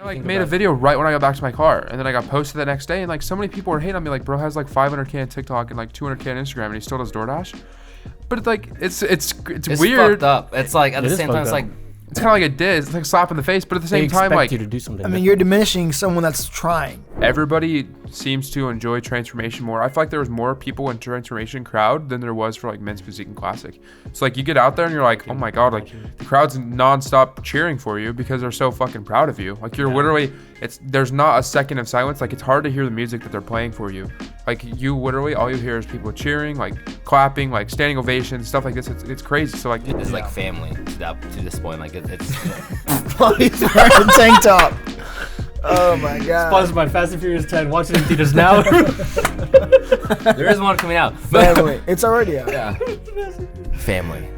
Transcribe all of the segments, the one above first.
like made a video right when I got back to my car, and then I got posted the next day, and like so many people were hating on me, like bro has like 500K on TikTok and like 200K on Instagram, and he still does DoorDash. But it's like it's weird. Fucked up. It's like at the same time, it's like it's kind of like a diss. It's like a slap in the face, but at the same time, like you to do something. I mean, you're diminishing someone that's trying. Everybody seems to enjoy transformation more. I feel like there was more people in transformation crowd than there was for like men's physique and classic. It's like you get out there and you're like, oh my god, like the crowd's nonstop cheering for you because they're so fucking proud of you. Like you're literally, there's not a second of silence. Like it's hard to hear the music that they're playing for you. Like you literally, all you hear is people cheering, like clapping, like standing ovations, stuff like this. It's crazy. So like it's like family to this point. Like it's. He's wearing a tank top. Oh my god. Sponsored by Fast and Furious 10. Watch it in theaters now. There is one coming out. Family. It's already out. Yeah. Family.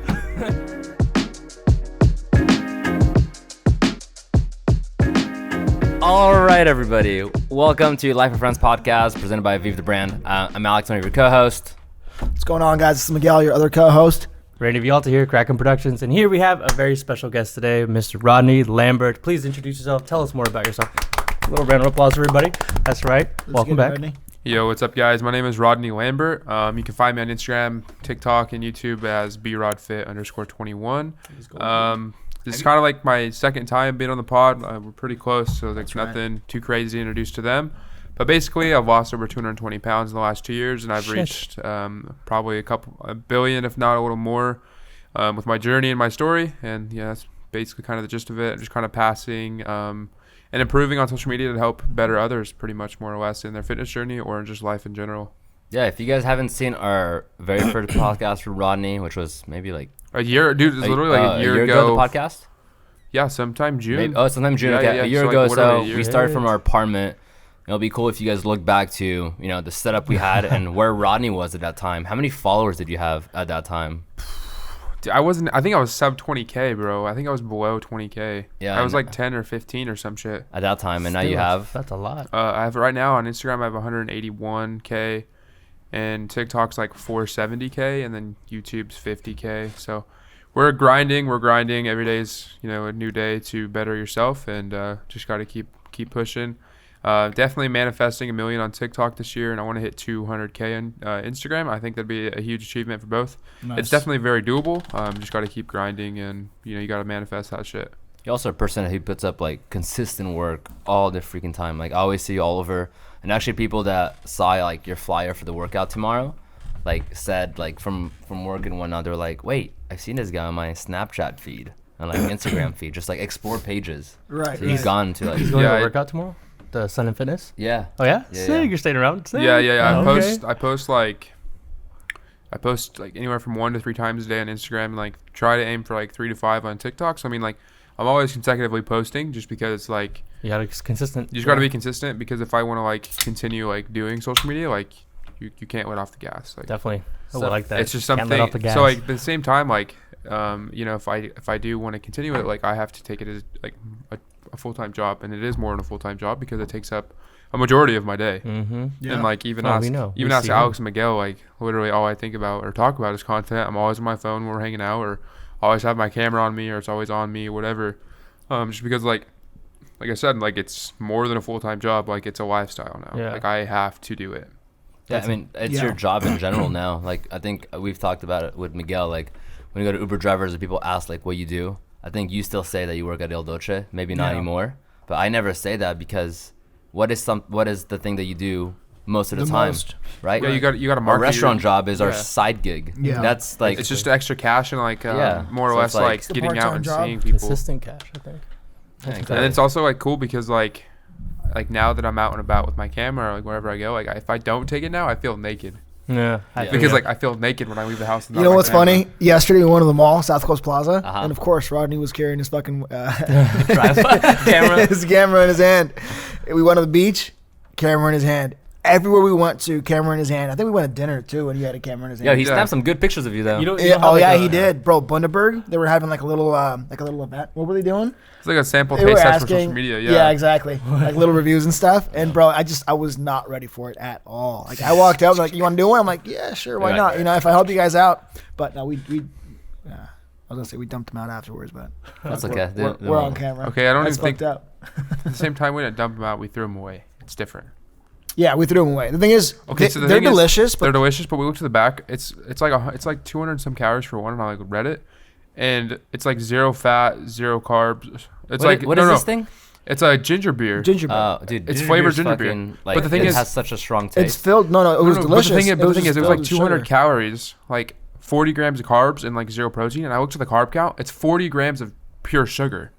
All right, everybody. Welcome to Life of Friends podcast presented by Vive the Brand. I'm Alex, one of your co-host. What's going on, guys? This is Miguel, your other co-host. Randy Vialta here, Kraken Productions. And here we have a very special guest today, Mr. Rodney Lambert. Please introduce yourself. Tell us more about yourself. A little round of applause for everybody. That's right. Welcome back. Rodney. Yo, what's up, guys? My name is Rodney Lambert. You can find me on Instagram, TikTok, and YouTube as brodfit_21. This is kind of like my second time being on the pod. We're pretty close, so there's nothing too crazy to introduce to them. But basically, I've lost over 220 pounds in the last 2 years, and I've reached probably a billion, if not a little more, with my journey and my story. And yeah, that's basically kind of the gist of it. Just kind of passing and improving on social media to help better others, pretty much more or less in their fitness journey or in just life in general. Yeah, if you guys haven't seen our very first podcast with Rodney, which was maybe like a year, dude, it's literally like a year the ago. podcast? Yeah, sometime June. Sometime June. Yeah, okay, yeah, a year so ago. like So a year. we started from our apartment. It'll be cool if you guys look back to, the setup we had and where Rodney was at that time. How many followers did you have at that time? Dude, I think I was sub 20K, bro. I think I was below 20K. Yeah, I was like 10 or 15 or some shit. At that time, and now you have? That's a lot. I have right now on Instagram, I have 181K, and TikTok's like 470K, and then YouTube's 50K. So we're grinding. Every day's, a new day to better yourself, and just got to keep pushing. Definitely manifesting 1 million on TikTok this year, and I want to hit 200K on Instagram. I think that'd be a huge achievement for both. Nice. It's definitely very doable. Just got to keep grinding, and you got to manifest that shit. You're also a person who puts up like consistent work all the freaking time. Like I always see you all over, and actually people that saw like your flyer for the workout tomorrow, like said like from work and whatnot, they're like, wait, I've seen this guy on my Snapchat feed and like Instagram feed, just like explore pages. Right. So he's gone to like. He's going to a workout tomorrow. The Sun and Fitness? Yeah. Oh, yeah? Yeah, Sick. yeah. You're staying around? Sick. Yeah. Oh, I post like anywhere from 1 to 3 times a day on Instagram, and like try to aim for like 3 to 5 on TikTok. So I mean, like I'm always consecutively posting just because it's like you gotta be consistent. You just gotta be consistent, because if I want to like continue like doing social media, like you can't let off the gas. Like definitely. So I like that. It's just Can't something. let off the gas. So like at the same time, like if I do want to continue it, like I have to take it as like a full-time job, and it is more than a full-time job because it takes up a majority of my day. Mm-hmm. Yeah. And like even ask Alex and Miguel, like literally all I think about or talk about is content. I'm always on my phone when we're hanging out, or always have my camera on me, or it's always on me, or whatever. Just because like I said, like it's more than a full-time job. Like it's a lifestyle now. Yeah. Like I have to do it. Yeah, I mean, it's your job in general now. Like, I think we've talked about it with Miguel. Like, when you go to Uber drivers and people ask, like, what you do, I think you still say that you work at Il Dolce. Maybe not anymore. But I never say that, because what is the thing that you do most of the time, right? Yeah, you got to market. Our restaurant job is our side gig. Yeah. That's like... It's just extra cash and like more or less like getting out and job. seeing people. Consistent cash, I think. Yeah, exactly. And it's also like cool because like now that I'm out and about with my camera, like wherever I go, like if I don't take it now, I feel naked. Yeah. Because like I feel naked when I leave the house. And You know what's funny? Yesterday we went to the mall, South Coast Plaza, Uh-huh. and of course Rodney was carrying his fucking camera. his camera in his hand. We went to the beach, camera in his hand. Everywhere we went to, camera in his hand. I think we went to dinner too, and he had a camera in his hand. Yo, he snapped some good pictures of you, though. You don't Yeah, have like he did, bro. Bundaberg, they were having like a little event. What were they doing? It's like a sample They were taste test for asking, social media. yeah, exactly, like little reviews and stuff. And bro, I was not ready for it at all. Like I walked out, like, you want to do one? I'm like, yeah, sure, why not? If I help you guys out. But no, I was gonna say we dumped him out afterwards, but That's okay. We're on camera. Okay, I don't That's even think. fucked up. at the same time, we didn't dump them out. We threw them away. It's different. Yeah, we threw them away. The thing is, they're delicious. They're delicious, but we look to the back. It's like 200 and some calories for one, and I read it, and it's like 0 fat, 0 carbs. It's what is this thing? It's a ginger beer. Ginger beer. Dude, it's flavored ginger beer. Like, but the thing it is, has such a strong taste. It's filled. No, it was delicious. But the thing is, it was like 200 with calories, like 40 grams of carbs, and like 0 protein. And I looked at the carb count. It's 40 grams of pure sugar.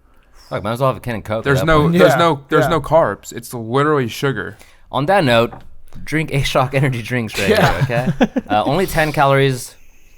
Like, might as well have a can of Coke. There's no carbs. It's literally sugar. On that note, drink A-Shock energy drinks right here, okay? Only 10 calories,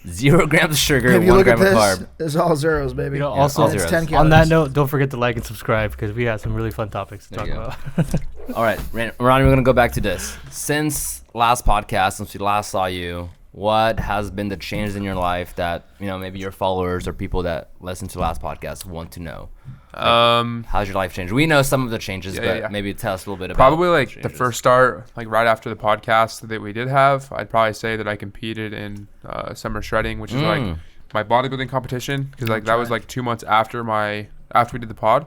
0 grams of sugar, if you 1 look gram at of this, carb. it's all zeros, baby. You know, Yeah, also, all zeros. 10 on that calories. note, don't forget to like and subscribe because we have some really fun topics to There talk you go. about. All right, Ronnie, we're going to go back to this. Since last podcast, since we last saw you, what has been the change in your life that, maybe your followers or people that listen to last podcast want to know? How's your life changed? We know some of the changes, but maybe tell us a little bit about probably like the the changes. first start, like right after the podcast that we did have. I'd probably say that I competed in summer shredding, which is like my bodybuilding competition, because like that was like 2 months after we did the pod.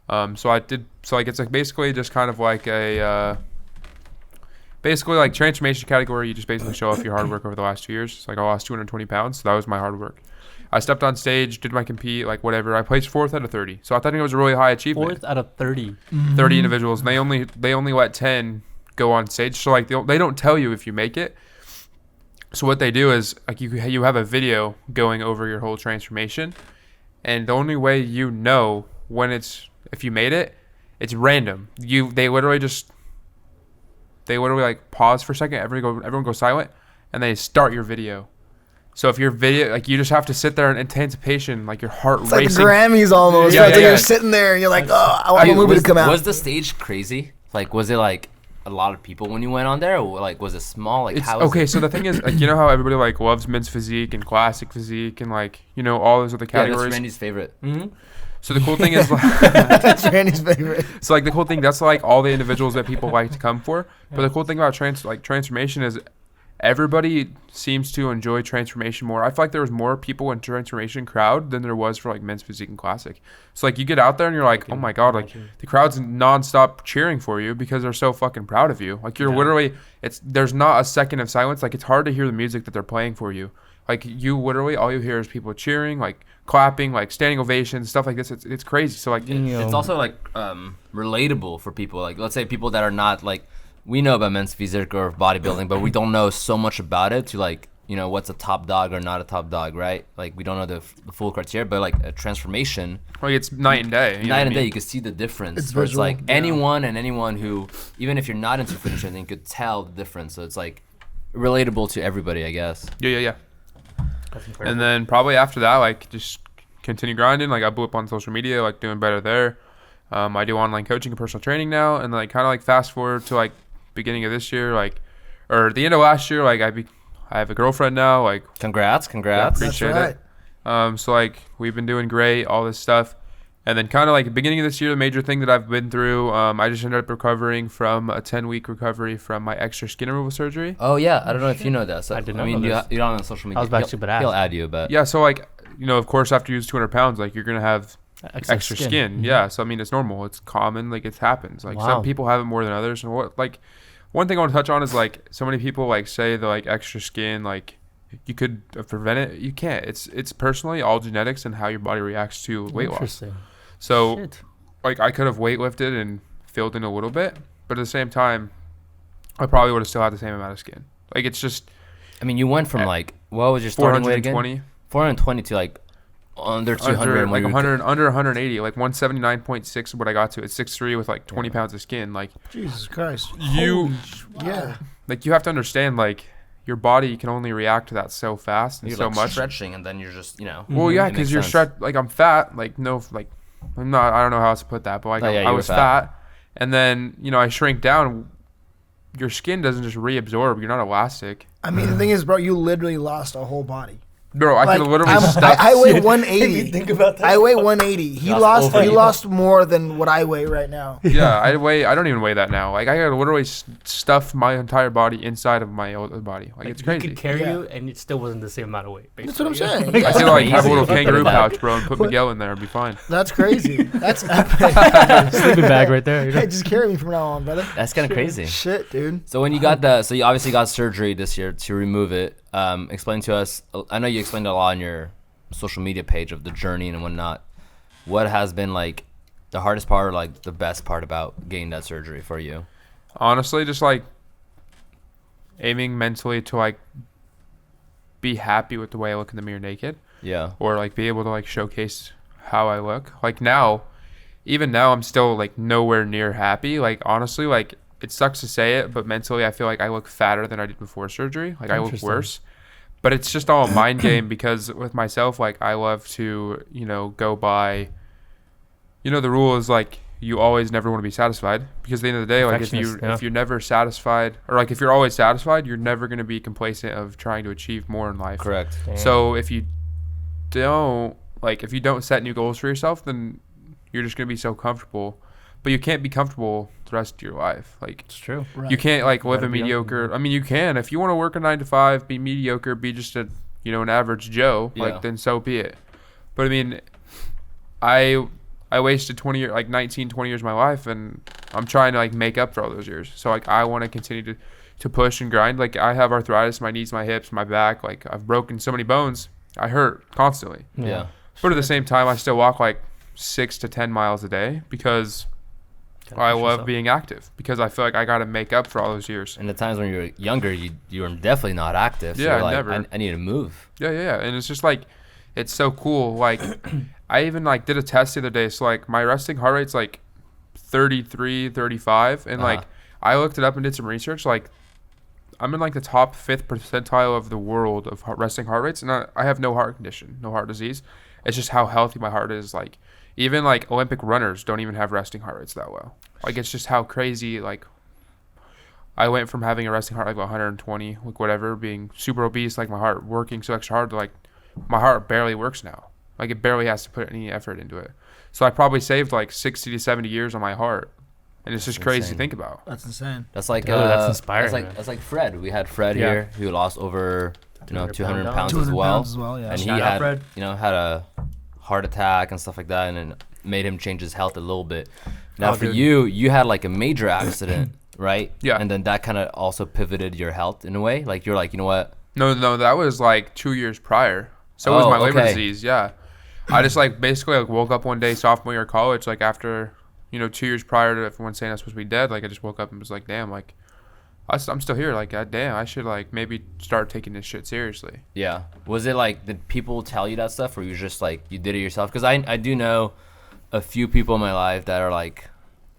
So it's like basically just kind of like a basically like transformation category. You just basically show off your hard work over the last 2 years. It's like I lost 220 pounds, so that was my hard work. I stepped on stage, did my compete, like whatever. I placed 4th out of 30, so I thought it was a really high achievement. 4th out of 30. 30 individuals, and they only let 10 go on stage. So like they don't tell you if you make it. So what they do is like you have a video going over your whole transformation, and the only way you know if you made it, it's random. They literally like pause for a second. Everyone goes silent, and they start your video. So if your video, like you just have to sit there in anticipation, like your heart It's racing. like the Grammys almost. Yeah, It's like yeah. you're sitting there and you're like, oh, I want a movie to come out. Was the stage crazy? Like, was it like a lot of people when you went on there, or like was it small? Like, how was okay, it? so the thing is, like, you know how everybody like loves men's physique and classic physique and like all those other Yeah, categories. that's Randy's favorite. So the cool thing is, That's Randy's favorite. so like the cool thing, that's like all the individuals that people like to come for. But the cool thing about transformation is everybody seems to enjoy transformation more. I feel like there was more people in transformation crowd than there was for like men's physique and classic. So like you get out there and you're like, oh my god, like the crowd's nonstop cheering for you because they're so fucking proud of you. Like you're literally, there's not a second of silence. Like it's hard to hear the music that they're playing for you. Like you literally, all you hear is people cheering, like clapping, like standing ovations, stuff like this. It's crazy. So like It's also like relatable for people. Like, let's say people that are not like, we know about men's physique or bodybuilding, but we don't know so much about it to like, what's a top dog or not a top dog, right? Like we don't know the full criteria, but like a transformation, like it's night and day. You know what I night and day, mean? you can see the difference. It's where visual, it's like anyone who, even if you're not into fitness or anything, could tell the difference. So it's like relatable to everybody, I guess. Yeah. That's incredible. And then probably after that, like just continue grinding. Like I blew up on social media, like doing better there. I do online coaching and personal training now, and like kind of like fast forward to like beginning of this year, like or the end of last year, like I have a girlfriend now. Like Congrats. appreciate That's it. So like we've been doing great, all this stuff. And then kind of like beginning of this year, the major thing that I've been through, I just ended up recovering from a 10-week recovery from my extra skin removal surgery. Oh yeah, I don't know if you know that. So, I did I not mean, know this. you're not on social media. I was about to, but ask. He'll add you, but Yeah, so like, of course, after you lose 200 pounds, like you're going to have extra skin. Mhm. Yeah, so I mean, it's normal. It's common. Like it happens. Like Wow. some people have it more than others. And one thing I want to touch on is like so many people like say the like extra skin, like you could prevent it. You can't. It's personally all genetics and how your body reacts to weight loss. Interesting. So Shit. like I could have weightlifted and filled in a little bit, but at the same time, I probably would have still had the same amount of skin. Like it's just I mean, you went from like, what was your starting weight again? 420, 420 to like under 200. like 100, under 180, like 179.6 is what I got to. It's 6'3" with like 20 pounds of skin. Like Jesus Christ. yeah, like you have to understand, like your body can only react to that so fast and You're so like much. stretching, and then you're just, Well, yeah, it because makes you're sense. stretched. Like I'm fat. Like no, like I'm not. I don't know how else to put that, but like Oh, yeah, I you were was fat. fat, and then I shrink down. Your skin doesn't just reabsorb. You're not elastic. I mean, the thing is, bro, you literally lost a whole body. Bro, I Like, could literally I'm- stuff. I weigh If 180. you think about that. I weigh 180. He Lost lost. over He you. lost more than what I weigh right now. Yeah, I don't even weigh that now. Like I gotta literally stuff my entire body inside of my other body. Like it's You crazy. could carry Yeah. you, and it still wasn't the same amount of weight. That's what I'm basically. saying. I could like have a little Crazy. kangaroo Look at that. pouch, bro, and put Miguel in there. It'd be fine. That's crazy. That's epic. Sleeping bag right there. You know? Hey, just carry me from now on, brother. That's kind of crazy. Shit, dude. So when you so you obviously got surgery this year to remove it. Explain to us. I know you explained a lot on your social media page of the journey and whatnot. What has been like the hardest part or like the best part about getting that surgery for you? Honestly, just like aiming mentally to like be happy with the way I look in the mirror naked, Yeah. or like be able to like showcase how I look. Like now, even now, I'm still like nowhere near happy. Like honestly, like it sucks to say it, but mentally, I feel like I look fatter than I did before surgery. Like I look Interesting. worse. But it's just all a mind game because with myself, like I love to, go by, the rule is like you always never want to be satisfied because at the end of the day, like Perfectionist, yeah. if you're never satisfied or like if you're always satisfied, you're never going to be complacent of trying to achieve more in life. Correct. Damn. So if you don't set new goals for yourself, then you're just going to be so comfortable. But you can't be comfortable the rest of your life. Like It's true. Right. you can't like live Gotta a be mediocre. I mean, you can if you want to work a 9 to 5, be mediocre, be just a an average Joe. Yeah. Like then so be it. But I mean, I wasted 20 years, like 19, 20 years of my life, and I'm trying to like make up for all those years. So like I want to continue to push and grind. Like I have arthritis, in my knees, my hips, my back. Like I've broken so many bones. I hurt constantly. Yeah. But at the same time, I still walk like 6 to 10 miles a day because Gotta I push love yourself. being active because I feel like I got to make up for all those years. And the times when you were younger, you were definitely not active. So Yeah, you're like, never. I need to move. Yeah. And it's just like, it's so cool. Like, I even like did a test the other day. So like my resting heart rate's like 33, 35. And like, I looked it up and did some research. Like, I'm in like the top 5th percentile of the world of resting heart rates. And I have no heart condition, no heart disease. It's just how healthy my heart is. Like, even like Olympic runners don't even have resting heart rates that well. Like, it's just how crazy, like, I went from having a resting heart rate of 120, like whatever, being super obese, like my heart working so extra hard to like my heart barely works now. Like it barely has to put any effort into it. So I probably saved like 60 to 70 years on my heart. And it's just crazy to insane. think about. That's insane. That's like Dude, that's inspiring, man. That's like Fred. We had Fred Yeah. here who lost over 200 200 pounds as 200 well. pounds as well, yeah. And he Shout out, had Fred. had a heart attack and stuff like that, and it made him change his health a little bit. Now Oh, for dude. you had like a major accident, right? Yeah. And then that kind of also pivoted your health in a way. Like you're like, you know what? No, that was like 2 years prior. So was my liver okay. disease, yeah. I just like basically like woke up one day sophomore year of college, like after 2 years prior to everyone saying I was supposed to be dead. Like I just woke up and was like, damn, like I'm still here. Like God damn, I should like maybe start taking this shit seriously. Yeah. Was it like, did people tell you that stuff, or you just like you did it yourself? Because I do know a few people in my life that are like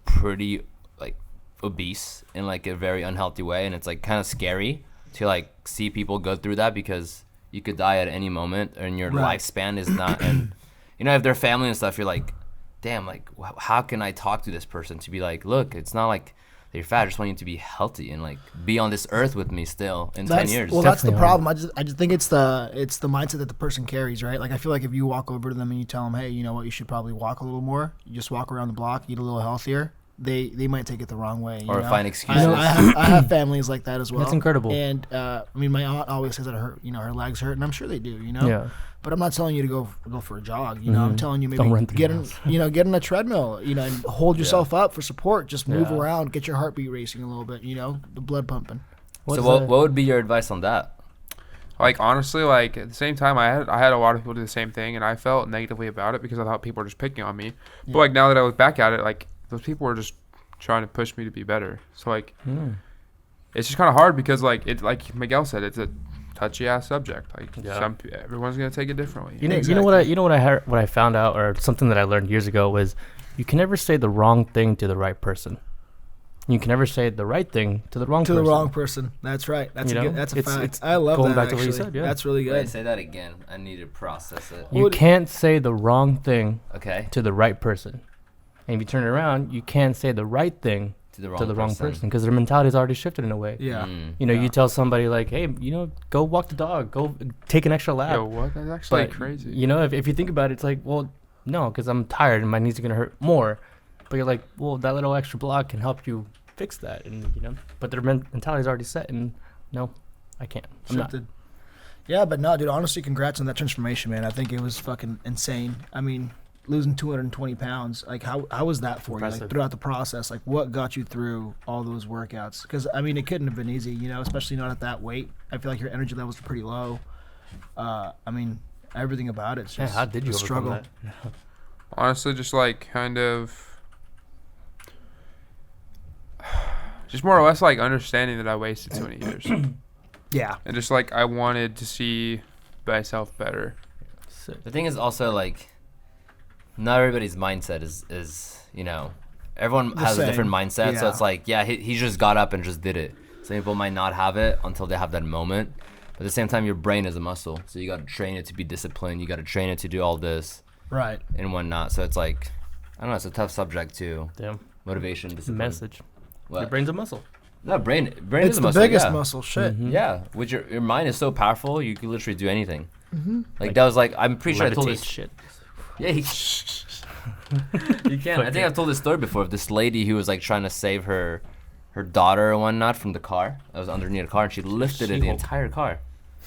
pretty like obese in like a very unhealthy way, and it's like kind of scary to like see people go through that because you could die at any moment and your Right. lifespan is not. And if they're family and stuff, you're like, damn, like how can I talk to this person to be like, look, it's not like they're fat. I just want you to be healthy and like be on this earth with me still in 10 years. Well, that's the Definitely problem. I just think it's the mindset that the person carries, right? Like I feel like if you walk over to them and you tell them, hey, you know what, you should probably walk a little more. You just walk around the block, eat a little healthier. They might take it the wrong way. Or know? find excuses. I have families like that as well. That's incredible. And I mean, my aunt always says that her legs hurt, and I'm sure they do. Yeah. But I'm not telling you to go for a jog. I'm telling you Don't run maybe 3 get miles. get on a treadmill. And hold yourself up for support. Just move around, get your heartbeat racing a little bit. The blood pumping. So what would be your advice on that? Like honestly, like at the same time, I had a lot of people do the same thing, and I felt negatively about it because I thought people were just picking on me. But like now that I look back at it, like those people were just trying to push me to be better. So like, it's just kind of hard because like like Miguel said, it's a touchy ass subject. Like everyone's gonna take it differently. You know what I found out, or something that I learned years ago, was you can never say the wrong thing to the right person. You can never say the right thing to the wrong person. To the wrong person. That's right. That's that's a fact. It's I love going that. back to what you actually. said, yeah. That's really Wait, good. say that again. I need to process it. You can't say the wrong thing Okay. to the right person. And if you turn it around, you can't say the right thing to the to the wrong person because their mentality is already shifted in a way. Yeah. You know, Yeah. you tell somebody like, hey, you know, go walk the dog, go take an extra lap. Yo, what? That's actually But, crazy. You know, if you think about it, it's like, well, no, because I'm tired and my knees are gonna hurt more. But you're like, well, that little extra block can help you fix that, and you know. But their mentality is already set, and no, I can't. I'm not. Shifted. Yeah, but no, dude. Honestly, congrats on that transformation, man. I think it was fucking insane. I mean, losing 220 pounds. Like, how was that for you? Impressive. Like, throughout the process, like, what got you through all those workouts? Because I mean, it couldn't have been easy, you know, especially not at that weight. I feel like your energy levels were pretty low. I mean, everything about it's Yeah, just how did you a overcome struggle. that? Honestly, just like kind of, just more or less like understanding that I wasted so many years, Yeah. and just like I wanted to see myself better. Sick. The thing is also like, not everybody's mindset is you know, everyone The has a same. different mindset. So Yeah. it's like, yeah, he just got up and just did it. Some people might not have it until they have that moment. But at the same time, your brain is a muscle, so you got to train it to be disciplined. You got to train it to do all this Right. and whatnot. So it's like, I don't know, it's a tough subject to Damn. motivation, discipline. Message. What? Your brain's a muscle. No, brain It's is a the muscle. biggest yeah. muscle. Shit. Mhm. Yeah, which your mind is so powerful, you can literally do anything. Mm-hmm. Like that was like, I'm pretty sure I told Levitate this. shit. Yeah, you can. I think I've told this story before of this lady who was like trying to save her daughter or whatnot from the car that was underneath the car, and she lifted it the She-Hulk. entire car,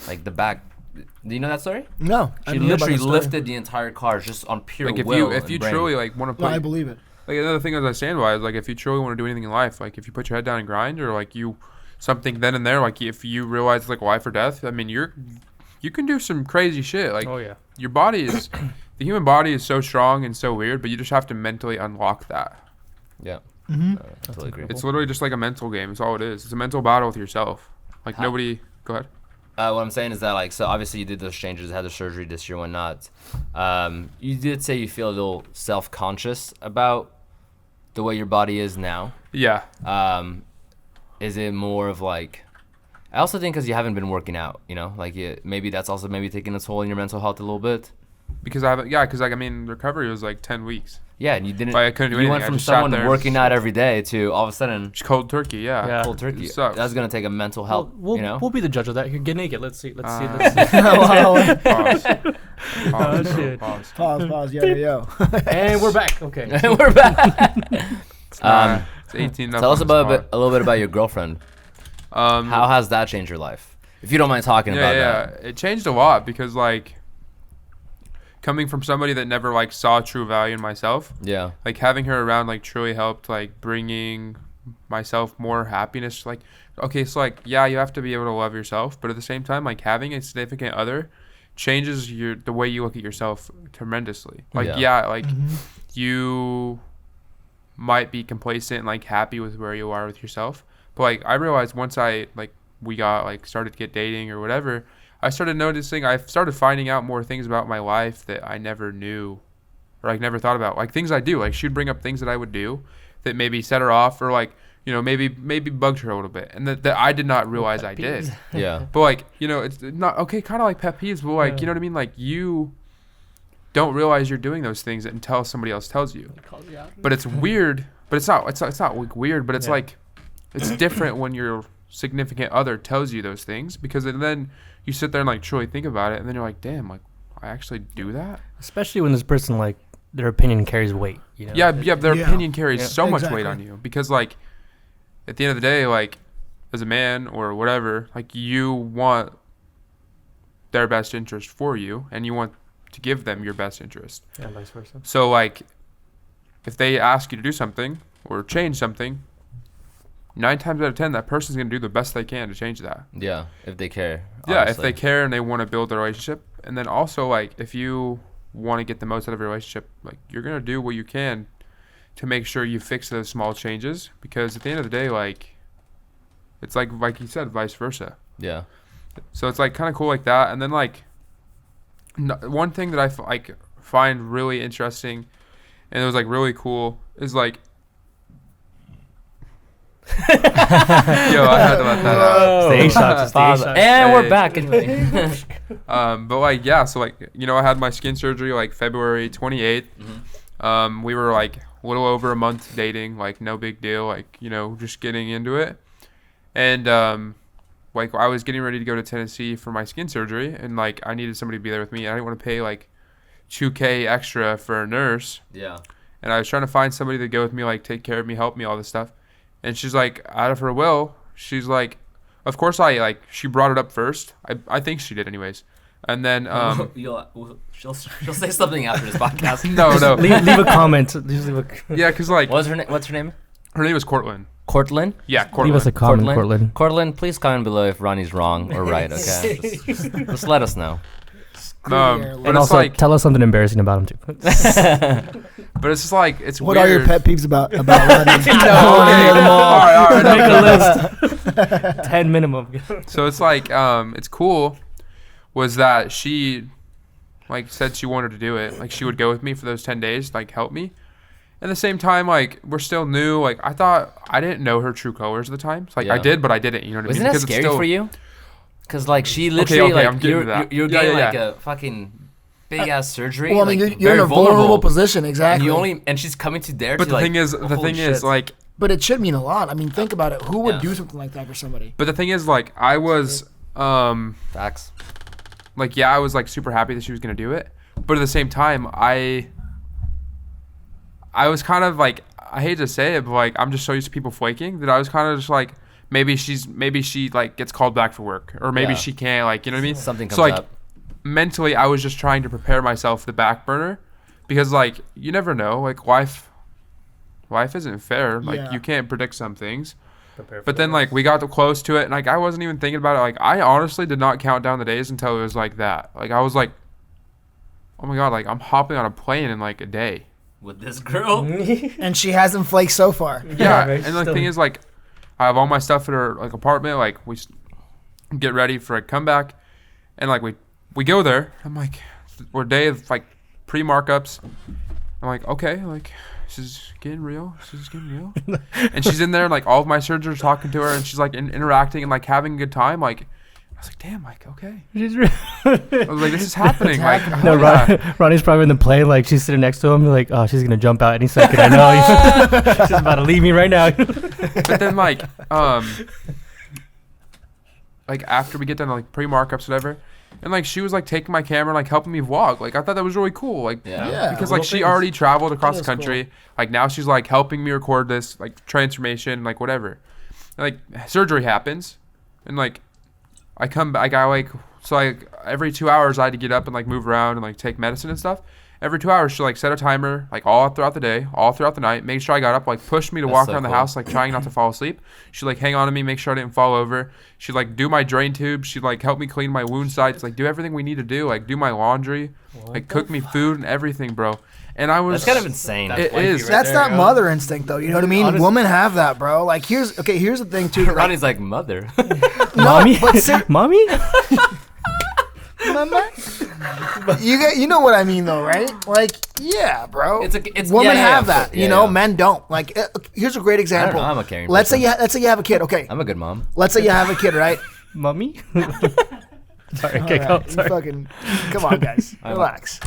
like the back. Do you know that story? No. I She didn't hear about literally that story. lifted the entire car just on pure Like if will. you and brain. truly like want to No, put I believe it. like another thing as I stand by is like if you truly want to do anything in life, like if you put your head down and grind, or like you something then and there, like if you realize like life or death, I mean you can do some crazy shit. Like Oh yeah. your body is the human body is so strong and so weird, but you just have to mentally unlock that. Yeah, Mm-hmm. totally agree. It's literally just like a mental game. It's all it is. It's a mental battle with yourself. Like How- nobody. Go ahead. What I'm saying is that like, so obviously you did those changes, had the surgery this year, whatnot. You did say you feel a little self-conscious about the way your body is now. Yeah. Is it more of like, I also think because you haven't been working out, you know, like maybe that's also maybe taking a toll on your mental health a little bit. Because I haven't. Yeah. Because like I mean, recovery was like 10 weeks. Yeah, and you didn't. Like, I couldn't do you anything. went I from just sat someone there. working out every day to all of a sudden Just cold turkey. Yeah. Yeah. cold turkey. It sucks. That's gonna take a mental health. We'll you know. we'll be the judge of that. Here, get naked. Let's see. Let's see. Uh, Let's see. Pause. Oh, Pause. shit. Pause. Pause. Yo. And we're back. Okay. We're back. It's 18. Tell us about a little bit about your girlfriend. Um. How has that changed your life? If you don't mind talking about that. It changed a lot because like coming from somebody that never like saw true value in myself, Yeah. like having her around like truly helped like bringing myself more happiness. Like okay, so like yeah, you have to be able to love yourself, but at the same time like having a significant other changes the way you look at yourself tremendously. Like like you might be complacent and like happy with where you are with yourself, but like I realized once we got like started to get dating or whatever, I started noticing, I started finding out more things about my life that I never knew or like never thought about, like things I do. Like she'd bring up things that I would do that maybe set her off, or like, you know, maybe bugged her a little bit, and that I did not realize I did. Yeah. But like, you know, it's not okay, kind of like pet peeves, but like, you know what I mean, like you don't realize you're doing those things until somebody else tells you. But it's weird, but it's not like weird, but it's Yeah. like it's different when your significant other tells you those things, because then you sit there and like truly think about it, and then you're like, damn, like I actually do that. Especially when this person like their opinion carries weight. You know. Yeah, their Yeah. opinion carries Yeah. so much Exactly. weight on you, because like at the end of the day, like as a man or whatever, like you want their best interest for you, and you want to give them your best interest. Yeah, vice versa. So like if they ask you to do something or change something, 9 times out of 10 that person's going to do the best they can to change that. Yeah. If they care. Yeah, if honestly. they care and they want to build a relationship. And then also like if you want to get the most out of a relationship, like you're going to do what you can to make sure you fix those small changes, because at the end of the day, like it's like you said, vice versa. Yeah. So it's like kind of cool like that. And then like one thing that I find really interesting and it was like really cool is like yo, I had to let that out. Stay shots. Stay Pause. shots. And we're Hey. back. Anyway. But like so like, you know, I had my skin surgery like February 28th. We were like a little over a month dating, like no big deal, like, you know, just getting into it. And like I was getting ready to go to Tennessee for my skin surgery, and like I needed somebody to be there with me. I didn't want to pay like $2,000 extra for a nurse. Yeah. And I was trying to find somebody to go with me, like take care of me, help me, all this stuff. And she's like, out of her will, she's like, of course she brought it up first. I think she did anyways. And then she'll say something after this podcast. no. leave a comment. Just leave a Yeah, because like What's her name? her name is Cortland. Cortland? Yeah, leave Cortland. us a comment, Cortland. Cortland, please comment below if Ronnie's wrong or right, okay? just let us know. But And it's also like, tell us something embarrassing about him too. but it's just like it's What weird. are your pet peeves about Rodney? All right, Make a list. 10 minimum. So it's like it's cool was that she like said she wanted to do it. Like she would go with me for those 10 days, like help me. At the same time, like we're still new. Like I didn't know her true colors at the time. So, like I did, but I didn't. You know what I mean? Wasn't that Because scary it's still, for you? Because like she literally okay, like I'm getting to that. you're Yeah, getting yeah, like yeah. a fucking big ass surgery. Well, I mean, like, you're in very a vulnerable position, exactly. And she's coming to there. But to the like, thing is, holy shit. like, But it should mean a lot. I mean, think about it. Who would Yeah. do something like that for somebody? but the thing is, like, I was, facts. like, yeah, I was like super happy that she was gonna do it. But at the same time, I was kind of like, I hate to say it, but like, I'm just so used to people flaking that I was kind of just like, maybe she like gets called back for work, or maybe Yeah. she can't, like, you know what I mean? Something comes so like, up. mentally, I was just trying to prepare myself for the back burner, because like you never know, like life isn't fair. Like Yeah. you can't predict some things. But then like we got close to it, and like I wasn't even thinking about it. Like I honestly did not count down the days until it was like that. Like I was like, oh my god, like I'm hopping on a plane in like a day. With this girl. And she hasn't flaked so far. Yeah, right, and the thing is like, I have all my stuff at her like apartment. Like we get ready for a comeback, and like we go there. I'm like, we're day of like pre-markups. I'm like, okay, like this is getting real. This is getting real. And she's in there, like all of my surgeons are talking to her, and she's like interacting and like having a good time. Like I was like, damn, like okay. I was like, this is happening. Like No, oh, yeah. Ronnie's probably in the plane, like she's sitting next to him, like, oh, she's gonna jump out any second. I know. She's about to leave me right now. But then like after we get done like pre-markups, whatever, and like she was like taking my camera, like helping me vlog. Like I thought that was really cool. Like Yeah. because like little she things. already traveled across the is country. Like now she's like helping me record this like transformation, like whatever. And, like surgery happens, and like I come back. I like so like every 2 hours I had to get up and like move around and like take medicine and stuff. Every 2 hours she like set a timer like all throughout the day, all throughout the night, make sure I got up, like pushed me to That's walk so around the cool. house, like trying not to fall asleep. She'd like hang on to me, make sure I didn't fall over. She'd like do my drain tube. She'd like help me clean my wound sites, like do everything we need to do, like do my laundry, like cook me food and everything, bro. And I was That's kind of insane. It is. That's not mother instinct, though. You know what I mean? Honest- Women have that, bro. Like, here's the thing, too. Like, Ronnie's like mother. Mommy, but mommy. mama? You know what I mean, though, right? Like, yeah, bro. It's Women yeah, have yeah, that. yeah, you know, yeah. men don't. Like, here's a great I don't example. know. I'm a caring Let's say person. you have a kid. Okay, I'm a good mom. let's say you have a kid, right? Mommy? Sorry, All okay, right, go. you Sorry. fucking, come on, guys, relax.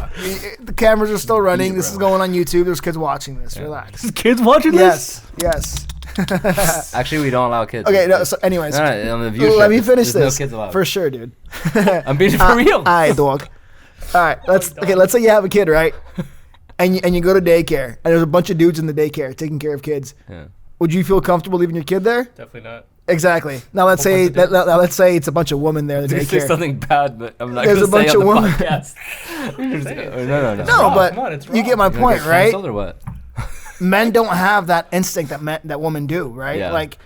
The cameras are still running. This is going on YouTube. There's kids watching this. Relax. Kids watching this? Yes. Actually, we don't allow kids. Okay. No. So, anyways, No, on the viewership, let me finish there's this. No kids allowed. For sure, dude. I'm being for real. All right, dog. All right. Let's say you have a kid, right? And you go to daycare, and there's a bunch of dudes in the daycare taking care of kids. Yeah. Would you feel comfortable leaving your kid there? Definitely not. Exactly. Now let's say let's say it's a bunch of women there in the Did you say daycare. something bad, but I'm not There's going to a bunch say on of the women. podcast. No. No, wrong. but Come on, it's you get my You gonna point, get right? canceled or what? Men don't have that instinct that women do, right? Yeah. Like,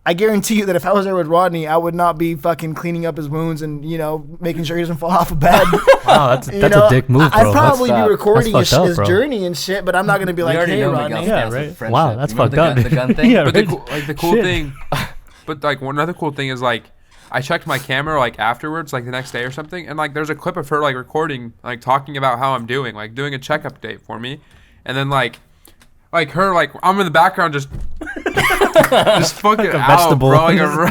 I guarantee you that if I was there with Rodney, I would not be fucking cleaning up his wounds and making sure he doesn't fall off a bed. Wow, that's You a know, dick move, I'd bro. probably be That's recording fucked up, his bro. journey and shit, but I'm not gonna be like, already hey, know Rodney. Miguel's Yeah, canceled right. friendship. Wow, that's Remember fucked the gun up. thing? Yeah, But right. the cool Shit. thing, but like one other cool thing is like I checked my camera like afterwards, like the next day or something, and like there's a clip of her like recording, like talking about how I'm doing, like doing a checkup date for me, and then like like her, like I'm in the background just fucking Like a out, vegetable. bro.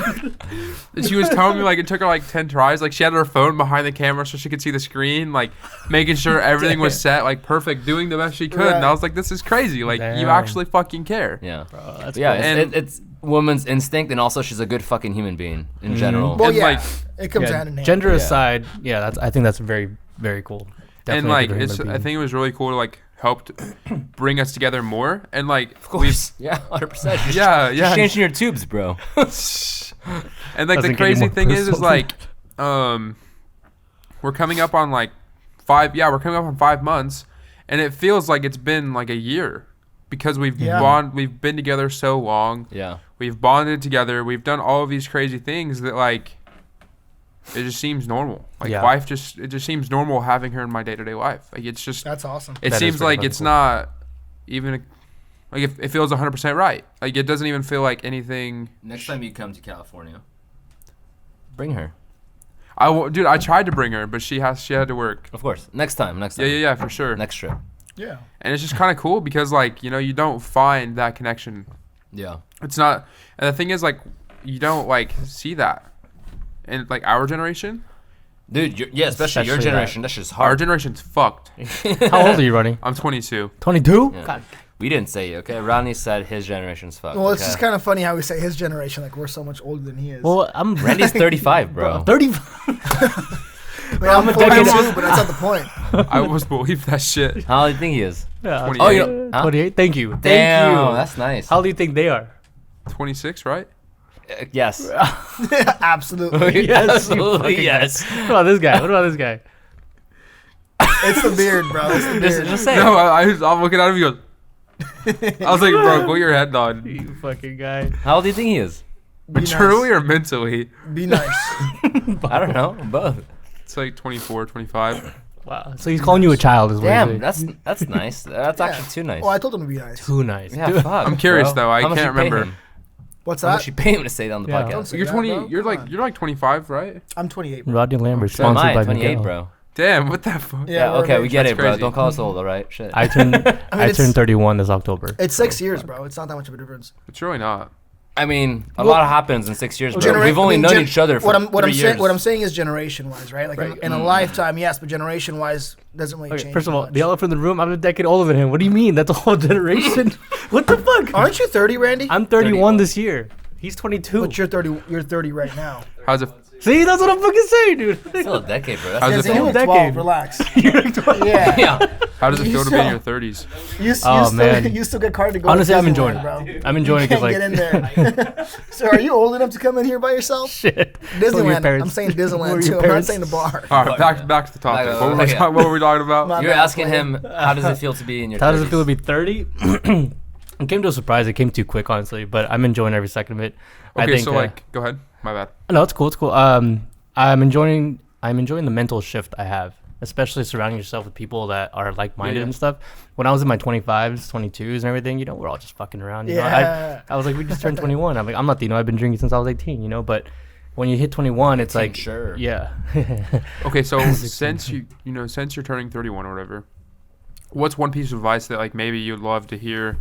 And she was telling me like it took her like 10 tries. Like she had her phone behind the camera so she could see the screen, like making sure everything was set, like perfect, doing the best she could. And I was like, this is crazy. Like you Damn. actually fucking care. Yeah. Bro, that's Yeah, cool. And- it's woman's instinct, and also she's a good fucking human being in general. Well, And, yeah, like, it comes Yeah, hand in hand. gender Yeah. aside, yeah, I think that's very, very cool. And Definitely a like good it's, human I being. think it was really cool to like helped bring us together more. And like Of course. Yeah, 100%. Yeah, She's yeah. changing your tubes, bro. and like Doesn't the get any crazy more thing is personal. like we're coming up on like 5 months, and it feels like it's been like a year because we've been together so long. Yeah. We've bonded together. We've done all of these crazy things that like it just seems normal. Like Yeah. it just seems normal having her in my day-to-day life. Like it's just That's awesome. it That is seems pretty like fucking it's cool. not even like it feels 100% right. Like it doesn't even feel like anything. Next time you come to California, bring her. Dude, I tried to bring her, but she had to work. Of course. Next time. Yeah, for sure. Next trip. Yeah. And it's just kind of cool because like, you know, you don't find that connection. Yeah. It's not, and the thing is like, you don't like see that in like our generation. Dude, yeah, especially your Especially generation. That's just Our hard. generation's fucked. How old are you, Ronnie? I'm 22. 22? Yeah. God. We didn't say it, okay? Rodney said his generation's fucked. Well, it's okay? just kind of funny how we say his generation, like we're so much older than he is. Well, I'm Randy's 35, bro. 35. Like, I'm I'm a 42, decade- but that's not the point. I almost believe that shit. How old do you think he is? Yeah, 28. Oh, you huh? 28. Thank you. Thank Damn, you. that's nice. How do you think they are? 26, right? Yes. Absolutely. Yes, you Absolutely, fucking yes. What about this guy? What about this guy? It's the beard, bro. It's the beard. Just say No, it. I'm looking at him. He goes. I was like, bro, put your head on. You fucking guy. How old do you think he is? Be nice. Maturely or mentally? Be nice. I don't know. Both. It's like 24, 25. Wow. So he's calling you a child, is what Damn, he's saying. that's nice. That's Yeah. actually too nice. Well, I told him to be nice. Too nice. Yeah, Dude, fuck. I'm curious, bro. though. I How much can't you pay remember. him? What's How that? much you pay him to say that on the Yeah. podcast? Don't say You're that, 20. bro. You're Come like on. you're like 25, right? I'm 28. Bro. Rodney Lambert, So am sponsored I, by 28, Miguel. bro. Damn, what the fuck? Yeah, we're okay, we get That's it, bro. crazy. Don't call us old, all right? Shit. I turned I it's- turned 31 this October. It's 6 years, bro. It's not that much of a difference. It's really not. I mean, a Well, lot happens in 6 years, bro. Genera- We've only I mean, known gen- each other for what I'm 3 years. what I'm saying is generation wise, right? Like Right. in a lifetime, yes, but generation wise doesn't really Okay, change. first of all, much. the elephant in the room, I'm a decade older than him. What do you mean? That's a whole generation. What the fuck? Aren't you 30, Randy? I'm 31 this year. He's 22. But you're 30. You're 30 right now. How's it? See, that's what I'm fucking saying, dude. Still a decade, bro. How's That's it Yeah, feel? you're Decade. 12. Relax. Yeah. yeah. How does it feel to be in your 30s? Oh, man. You still get carded to go. Honestly, to I'm enjoying Disneyland, it. bro. I'm enjoying it You because, can't like, get in there. So, are you old enough to come in here by yourself? shit. Disneyland. parents- I'm saying Who are Disneyland your too. I'm not parents? saying the bar. All right, Fuck, yeah. back to the topic. Back- What were we okay. what were we talking about? My You're bad, asking player. him, how does it feel to be in your How does it 30s? feel to be 30? It came to a surprise. It came too quick, honestly, but I'm enjoying every second of it. I Okay, think, so like, go ahead. My bad. no, it's cool. It's cool. I'm enjoying the mental shift I have, especially surrounding yourself with people that are like-minded Yeah. and stuff. When I was in my 25s, 22s, and everything, we're all just fucking around. You know, Yeah. I was like, we just turned 21. I'm like, I'm Latino. I've been drinking since I was 18. But when you hit 21, it's like, Sure. yeah. Okay, so since since you're turning 31 or whatever, what's one piece of advice that like maybe you'd love to hear?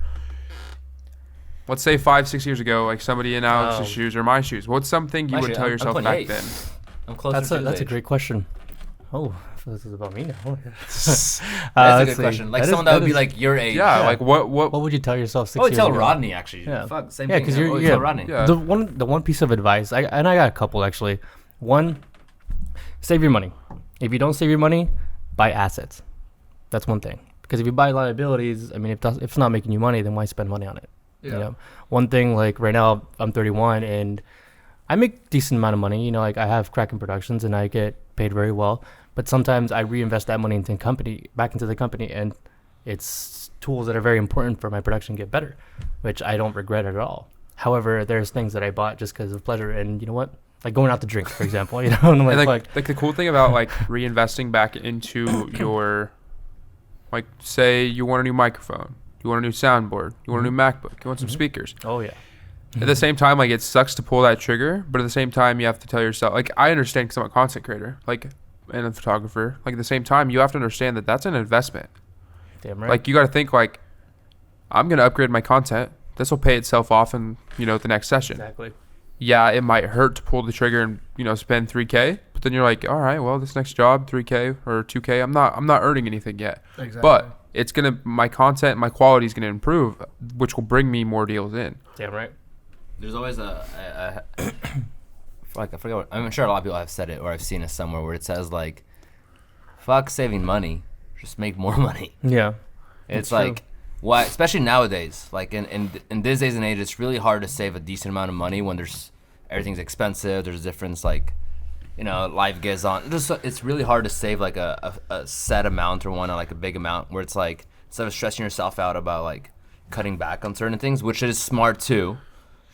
Let's say 5-6 years ago, like somebody in Alex's Oh. shoes or my shoes. What's something you My would shoes, tell I'm yourself back 28. then? I'm closer That's to a his that's a age. great question. Oh, I feel this is about me now. That's a let's good see. question. Like That is- someone that would be is- like your age. Yeah, Yeah. like what? What would you tell yourself 6 I would years tell ago? Rodney actually. Yeah. Fuck, same Yeah, thing. 'cause I you're- would yeah. tell Rodney. Yeah. The one piece of advice, I got a couple actually. One, save your money. If you don't save your money, buy assets. That's one thing. Because if you buy liabilities, I mean, if it's not making you money, then why spend money on it? You know, one thing like right now I'm 31 and I make decent amount of money. Like I have Kraken Productions and I get paid very well. But sometimes I reinvest that money into back into the company, and it's tools that are very important for my production to get better, which I don't regret at all. However, there's things that I bought just because of pleasure, and you know what? Like going out to drink, for example. And I'm And like, like the cool thing about like reinvesting back into your, like say you want a new microphone, you want a new soundboard, you want a new MacBook, you want some speakers. oh yeah, At the same time, like it sucks to pull that trigger, but at the same time, you have to tell yourself, like I understand because I'm a content creator, like and a photographer. Like at the same time, you have to understand that that's an investment. damn right. Like you got to think like I'm gonna upgrade my content. This will pay itself off in the next session. Exactly. Yeah, it might hurt to pull the trigger and spend 3K, but then you're like, all right, well, this next job 3K or 2K, I'm not earning anything yet. Exactly. But it's my content, my quality is gonna improve, which will bring me more deals in. Damn right. There's always a like I forget what, I'm sure a lot of people have said it or I've seen it somewhere where it says like, fuck saving money, just make more money. Yeah. It's That's like true. why, especially nowadays, like in this days and age, it's really hard to save a decent amount of money when everything's expensive. There's different life goes on. It's really hard to save like a set amount or like a big amount where it's like instead of stressing yourself out about like cutting back on certain things, which is smart too,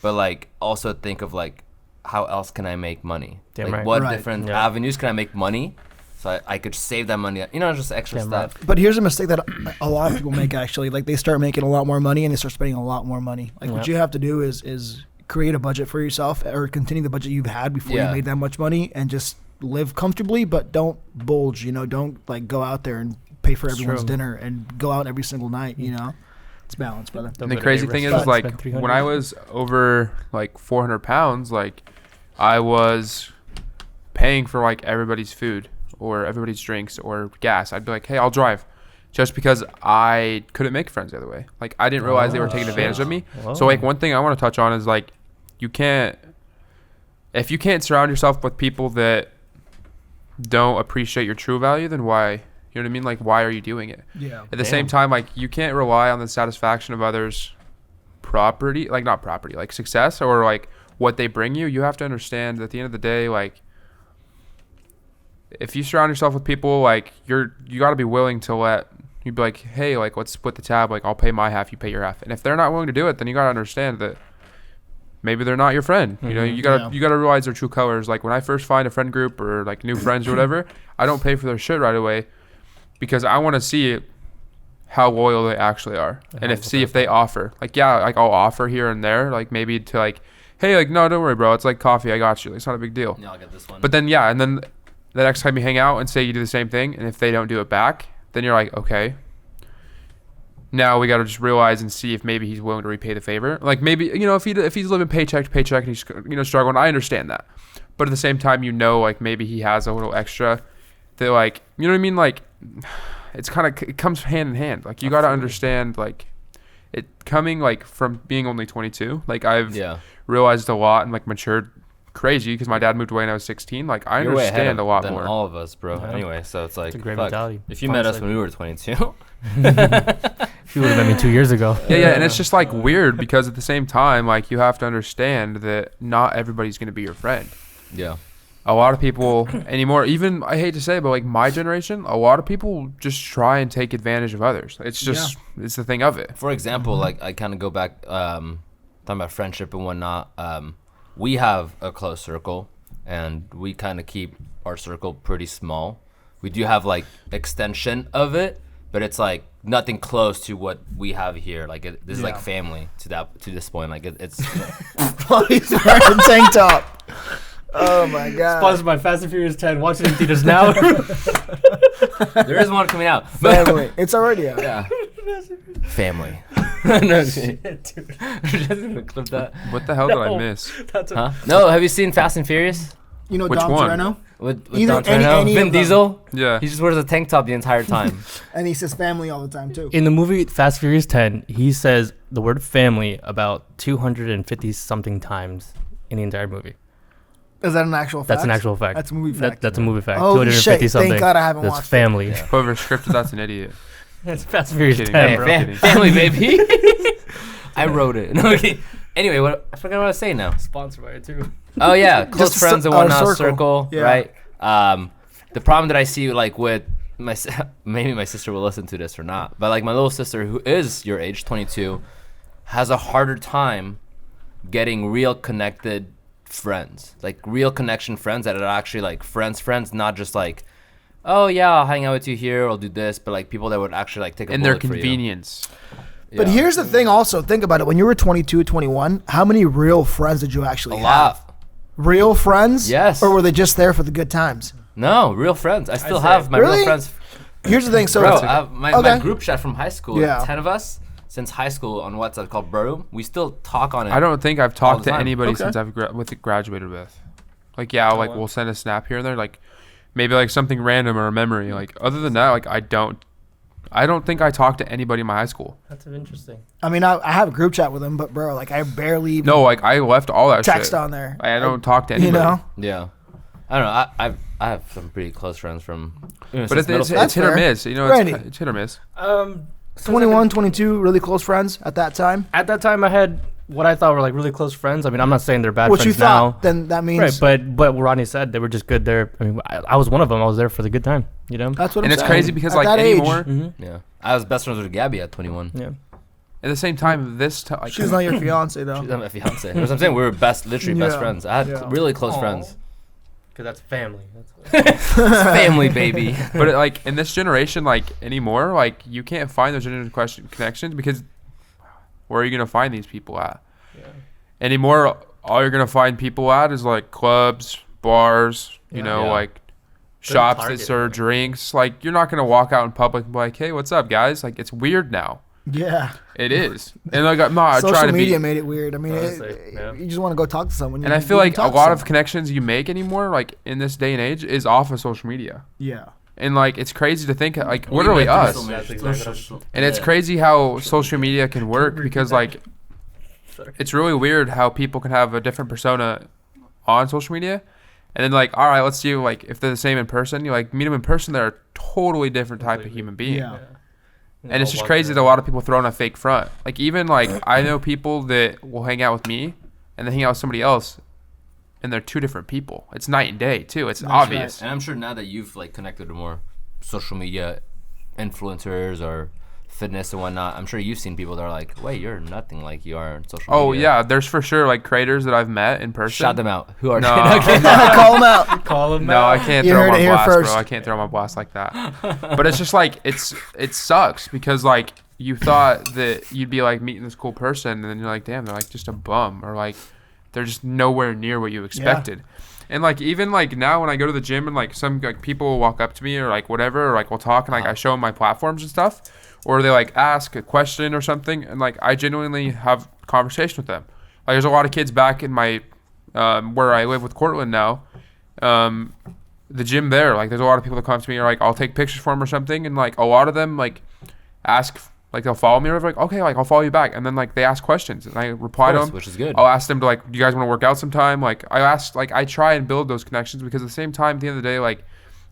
but like also think of like how else can I make money? Damn like right. what Right. different Yeah. avenues can I make money? So I could save that money, just extra Damn stuff. right. But here's a mistake that a lot of people make actually. Like they start making a lot more money and they start spending a lot more money. Like what Yep. you have to do is create a budget for yourself or continue the budget you've had before Yeah. you made that much money and just live comfortably, but don't bulge. Don't like go out there and pay for It's everyone's true. dinner and go out every single night. It's balance, brother. Don't And the go to crazy a thing is restaurant, like spend 300. when I was over like 400 pounds, like I was paying for like everybody's food or everybody's drinks or gas. I'd be like, hey, I'll drive, just because I couldn't make friends the other way. Like I didn't realize they were taking advantage of me. Whoa. So like one thing I want to touch on is like if you can't surround yourself with people that don't appreciate your true value, then why? You know what I mean? Like why are you doing it? Yeah. At the same time, like you can't rely on the satisfaction of others' property, like not property, like success or like what they bring you. You have to understand that at the end of the day, like if you surround yourself with people, like you got to be willing to you'd be like, hey, like let's split the tab. Like I'll pay my half, you pay your half. And if they're not willing to do it, then you got to understand that maybe they're not your friend. You know, Mhm. you gotta realize their true colors. Like when I first find a friend group or like new friends or whatever, I don't pay for their shit right away because I want to see how loyal they actually are and see if they offer. Like like I'll offer here and there, like maybe to like, hey, like no, don't worry, bro. It's like coffee. I got you. Like, it's not a big deal. Yeah, I'll get this one. But then and then the next time you hang out and say you do the same thing, and if they don't do it back, then you're like, okay. Now we got to just realize and see if maybe he's willing to repay the favor. Like maybe, if he's living paycheck to paycheck and he's, struggling, I understand that. But at the same time, like maybe he has a little extra that like, you know what I mean? Like it comes hand in hand. Like you got to understand like it coming like from being only 22. Like I've realized a lot and like matured crazy because my dad moved away when I was 16. Like I You're way ahead understand a lot than more. all of us, bro. Yeah. Anyway, so it's like, It's a great fuck, mentality. if you met us Honestly. when we were 22, If you would have met me 2 years ago. Yeah, and it's just like weird because at the same time, like you have to understand that not everybody's gonna be your friend. yeah, A lot of people anymore, even I hate to say, but like my generation, a lot of people just try and take advantage of others. It's just it's the thing of it. for example, like I kind of go back, talking about friendship and whatnot. We have a close circle, and we kind of keep our circle pretty small. We do have like extension of it, but it's like nothing close to what we have here. Like this is like family to this point. Like it's He's wearing a tank top. Oh my god. Sponsored by Fast and Furious 10. Watch it in theaters now. there is one coming out. Family. It's already out. Yeah. Family. No, shit. Dude, Just gonna clip that. What the hell did I No. miss? that's Huh? No, have you seen Fast and Furious? You know Which Dom one? Toretto? With Either- Don Toretto? any Vin of them. Diesel? Yeah. He just wears a tank top the entire time. And he says family all the time too. In the movie Fast Furious 10, he says the word family about 250 something times in the entire movie. Is that an actual fact? That's an actual fact. That's a movie fact. That's a movie fact. Oh, 250 shit. something. Thank God I haven't That's watched it. family. Yeah. Whoever scripted that's an idiot. It's Fast and Furious Kidding. 10, Hey, bro. kidding. Family, baby. I wrote it. No, okay. Anyway, I forgot what I was saying now. Sponsored by it too. Oh yeah, close Just friends and our whatnot circle. circle, Yeah. right? The problem that I see like with maybe my sister will listen to this or not, but like my little sister who is your age, 22, has a harder time getting real connected friends, like real connection friends that are actually like friends, not just like, oh yeah, I'll hang out with you here, I'll do this, but like people that would actually like take a And their bullet for you. convenience. But Yeah. here's the thing also. Think about it. When you were 22, 21, how many real friends did you a actually have? lot. Real friends? Yes. Or were they just there for the good times? No, real friends. I still say- have my Really? real friends. Here's the thing. So Bro, it's- I have my okay. group chat from high school, Yeah. 10 of us. since high school on WhatsApp called Bro. We still talk on it. I don't think I've all talked the to time. anybody Okay. since I've graduated with. Like, yeah, like wow. we'll send a snap here and there, like maybe like something random or a memory. Like other than that, like I don't think I talked to anybody in my high school. That's interesting. I mean, I have a group chat with them, but bro, like I barely even No, like I left all that text shit. on there. I don't talk to anybody. You know, Yeah. I don't know. I have some pretty close friends from. But since middle it's school. hit or fair. miss. You know, Randy. it's hit or miss. Since 21, 22, really close friends at that time. At that time, I had what I thought were like really close friends. I mean, I'm not saying they're bad What you friends now. thought, then that means Right, but what Rodney said, they were just good there. I mean, I was one of them. I was there for the good time, you know? that's what And I'm it's saying. crazy because At like that age, anymore, Mm-hmm. Yeah. I was best friends with Gabby at 21. Yeah. at the same time, this time, like, she's not your fiance though. She's my fiance. That's what I'm saying. We were literally best Yeah. friends. I had Yeah. really close Aw. friends. Because that's family. That's Family, baby. but like in this generation, like anymore, like you can't find those connections because where are you gonna find these people at? yeah. Anymore, all you're gonna find people at is like clubs, bars, you Yeah. know, Yeah. like Good shops that target. serve drinks. Like you're not gonna walk out in public and be like, "Hey, what's up, guys?" Like it's weird now. Yeah, It is, and like I'm not trying social to media be. made it weird. I mean, Honestly, yeah. you just want to go talk to someone. And I feel like a lot of connections you make anymore, like in this day and age, is off of social media. yeah. And like it's crazy to think like literally us. That's exactly what And it's crazy how social media can work because like Sorry. it's really weird how people can have a different persona on social media, and then like all right, let's see like if they're the same in person. You like meet them in person, they're a totally different type of human being. Yeah. And it's just crazy that a lot of people throw on a fake front. Like even like I know people that will hang out with me and then hang out with somebody else, and they're two different people. It's night and day too. It's That's obvious. And I'm sure now that you've like connected to more social media influencers or fitness and whatnot, I'm sure you've seen people that are like, wait, you're nothing like you are on social Oh media. yeah, there's for sure like creators that I've met in person. Shout them out. Who are No. they? Call them out. Call them No, I can't You throw heard my it here blast, first. bro. I can't throw my blast like that. But it's just like it sucks because like you thought that you'd be like meeting this cool person, and then you're like, damn, they're like just a bum, or like they're just nowhere near what you expected. And like even like now when I go to the gym and like some like people will walk up to me or like whatever, or like we'll talk and like I show them my platforms and stuff, or they like ask a question or something, and like I genuinely have conversation with them. Like there's a lot of kids back in my where I live with Cortland now. The gym there, like there's a lot of people that come to me or like I'll take pictures for them or something, and like a lot of them like ask, like they'll follow me or like okay, like I'll follow you back, and then like they ask questions and I reply to them, which is good. I'll ask them to like, do you guys want to work out sometime? Like I try and build those connections because at the same time, at the end of the day, like,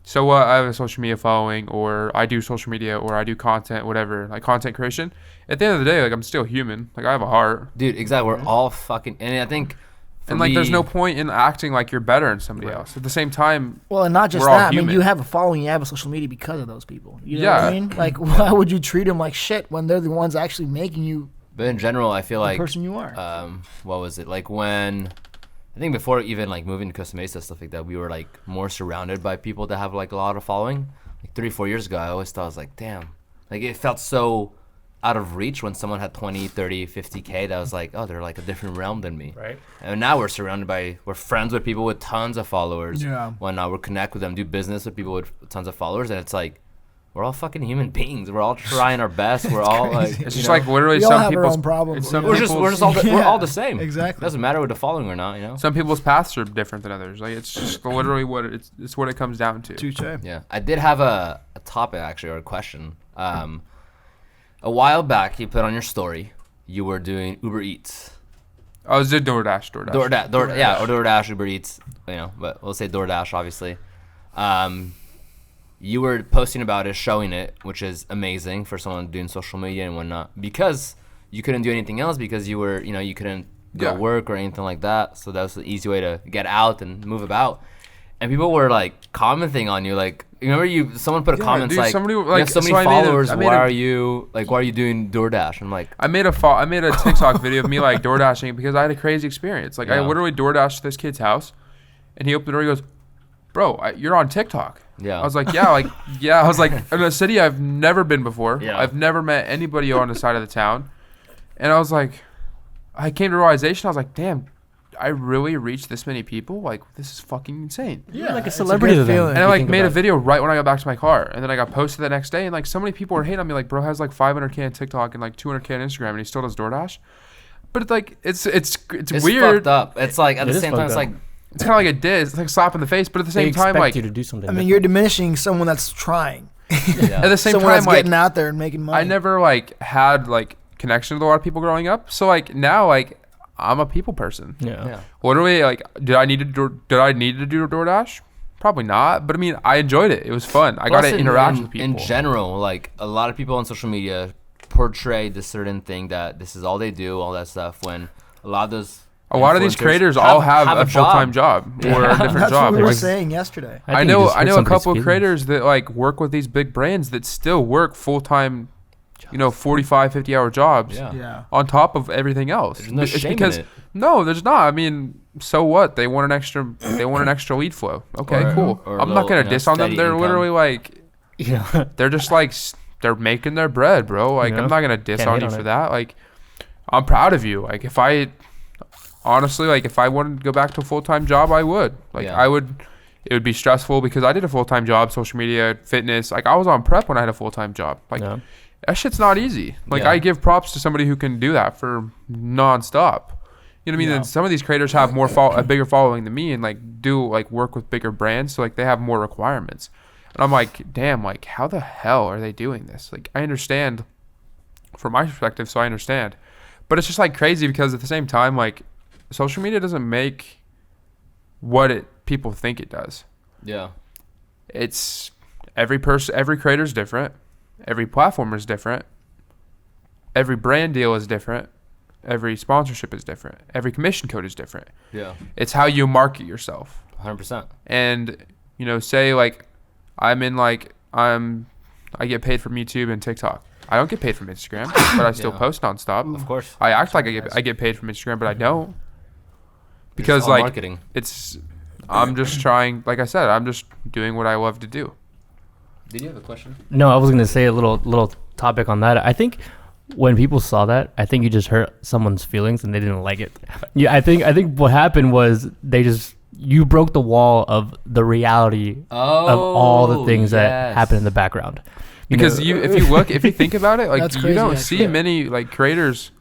so what? I have a social media following, or I do social media, or I do content, whatever, like content creation. At the end of the day, like I'm still human. Like I have a heart, Dude, exactly. We're all fucking, and I think, for and like there's me- no point in acting like you're better than somebody else. At the same time, Well, and not just We're all that. I mean, human. you have a following, you have a social media because of those people. You know Yeah. what I mean? Like, why would you treat them like shit when they're the ones actually making you But in general, I feel the like, person you are? what was it? Like when, I think before even like moving to Costa Mesa, stuff like that, we were like more surrounded by people that have like a lot of following. Like 3-4 years ago, I always thought I was like, damn. Like it felt so out of reach when someone had 20, 30, 50K that I was like, oh, they're like a different realm than me. Right. And now we're friends with people with tons of followers. Yeah. Whatnot. We're connect with them, do business with people with tons of followers, and it's like we're all fucking human beings. We're all trying our best. We're all like, it's you just know, like literally we all some have our people's own problems. some we're just all we're Yeah, all the same. exactly. It doesn't matter with the following or not, you know. some people's paths are different than others. Like it's just literally what it's what it comes down to. Touche. Yeah, I did have a topic actually, or a question. A while back, you put on your story you were doing Uber Eats. I was did DoorDash. DoorDash, Uber Eats, you know, but we'll say DoorDash, obviously. You were posting about it, showing it, which is amazing for someone doing social media and whatnot, because you couldn't do anything else because you were, you know, you couldn't go Yeah. work or anything like that. So that was the easy way to get out and move about. And people were like commenting on you, like, remember someone put a Yeah, comment dude, like, somebody, you like, have so many so I made a- followers, I made why a- are you doing DoorDash? I'm like, I made a TikTok video of me like door dashing because I had a crazy experience. Like I Yeah. literally door dashed to this kid's house, and he opened the door. He goes, "Bro, you're on TikTok." yeah. I was like, "Yeah, like yeah." I was like, in a city I've never been before. Yeah. I've never met anybody on the side of the town, and I was like, I came to realization. I was like, "Damn, I really reached this many people. Like, this is fucking insane. You're like a it's celebrity good to them. feeling. And I if you like think made a about it. video right when I got back to my car, and then I got posted the next day, and like so many people were hating on me. Like, bro has like 500K on TikTok and like 200K on Instagram, and he still does DoorDash. But it's like it's weird. fucked up. It's like at It the is same time, fucked it's up. like It's kind of like a diss. It's like a slap in the face. But at the They same time, expect like you to do something. I mean, you're diminishing someone that's trying. at the same Someone time, that's like getting out there and making money. I never like had like connection with a lot of people growing up. So like now, like I'm a people person. yeah. Literally, like did I need to do DoorDash? Probably not. But I mean, I enjoyed it. It was fun. I got plus to interact with people. In general, like a lot of people on social media portray this certain thing that this is all they do, all that stuff. When a lot of those these influencers creators all have a full-time job or a different That's job. what we were Like, saying yesterday. I think know you just hurt a somebody's couple of feelings. creators that like work with these big brands that still work full-time, 45, 50-hour jobs Yeah. on top of everything else. There's no It's shame in because it. no, there's not. I mean, so what? They want an extra lead flow. Okay, Or- cool. or a I'm not little, gonna diss on them. steady They're income. literally like Yeah. they're just like they're making their bread, bro. Like Yeah. I'm not gonna diss Can't on hate you on for it. that. Like I'm proud of you. Like if I honestly like if I wanted to go back to a full-time job, I would. Like Yeah. I would. It would be stressful because I did a full-time job, social media, fitness. Like I was on prep when I had a full-time job. Like Yeah. that shit's not easy. Like Yeah. I give props to somebody who can do that for nonstop. You know what I mean? Yeah. And some of these creators have a bigger following than me, and like do like work with bigger brands, so like they have more requirements. And I'm like, damn, like how the hell are they doing this? Like I understand from my perspective, so I understand, but it's just like crazy because at the same time, like social media doesn't make what people think it does. Yeah. It's every creator is different. Every platform is different. Every brand deal is different. Every sponsorship is different. Every commission code is different. Yeah. It's how you market yourself. 100%. And, say like I get paid from YouTube and TikTok. I don't get paid from Instagram, but I still Yeah. post nonstop. Of course. I act like I get paid from Instagram, but I don't. It's Because all like marketing. I'm just trying, like I said, I'm just doing what I love to do. Did you have a question? No, I was gonna say a little topic on that. I think when people saw that, I think you just hurt someone's feelings and they didn't like it. Yeah, I think what happened was you broke the wall of the reality of all the things that happen in the background. Because if you think about it, like That's you crazy, don't actually. see many like creators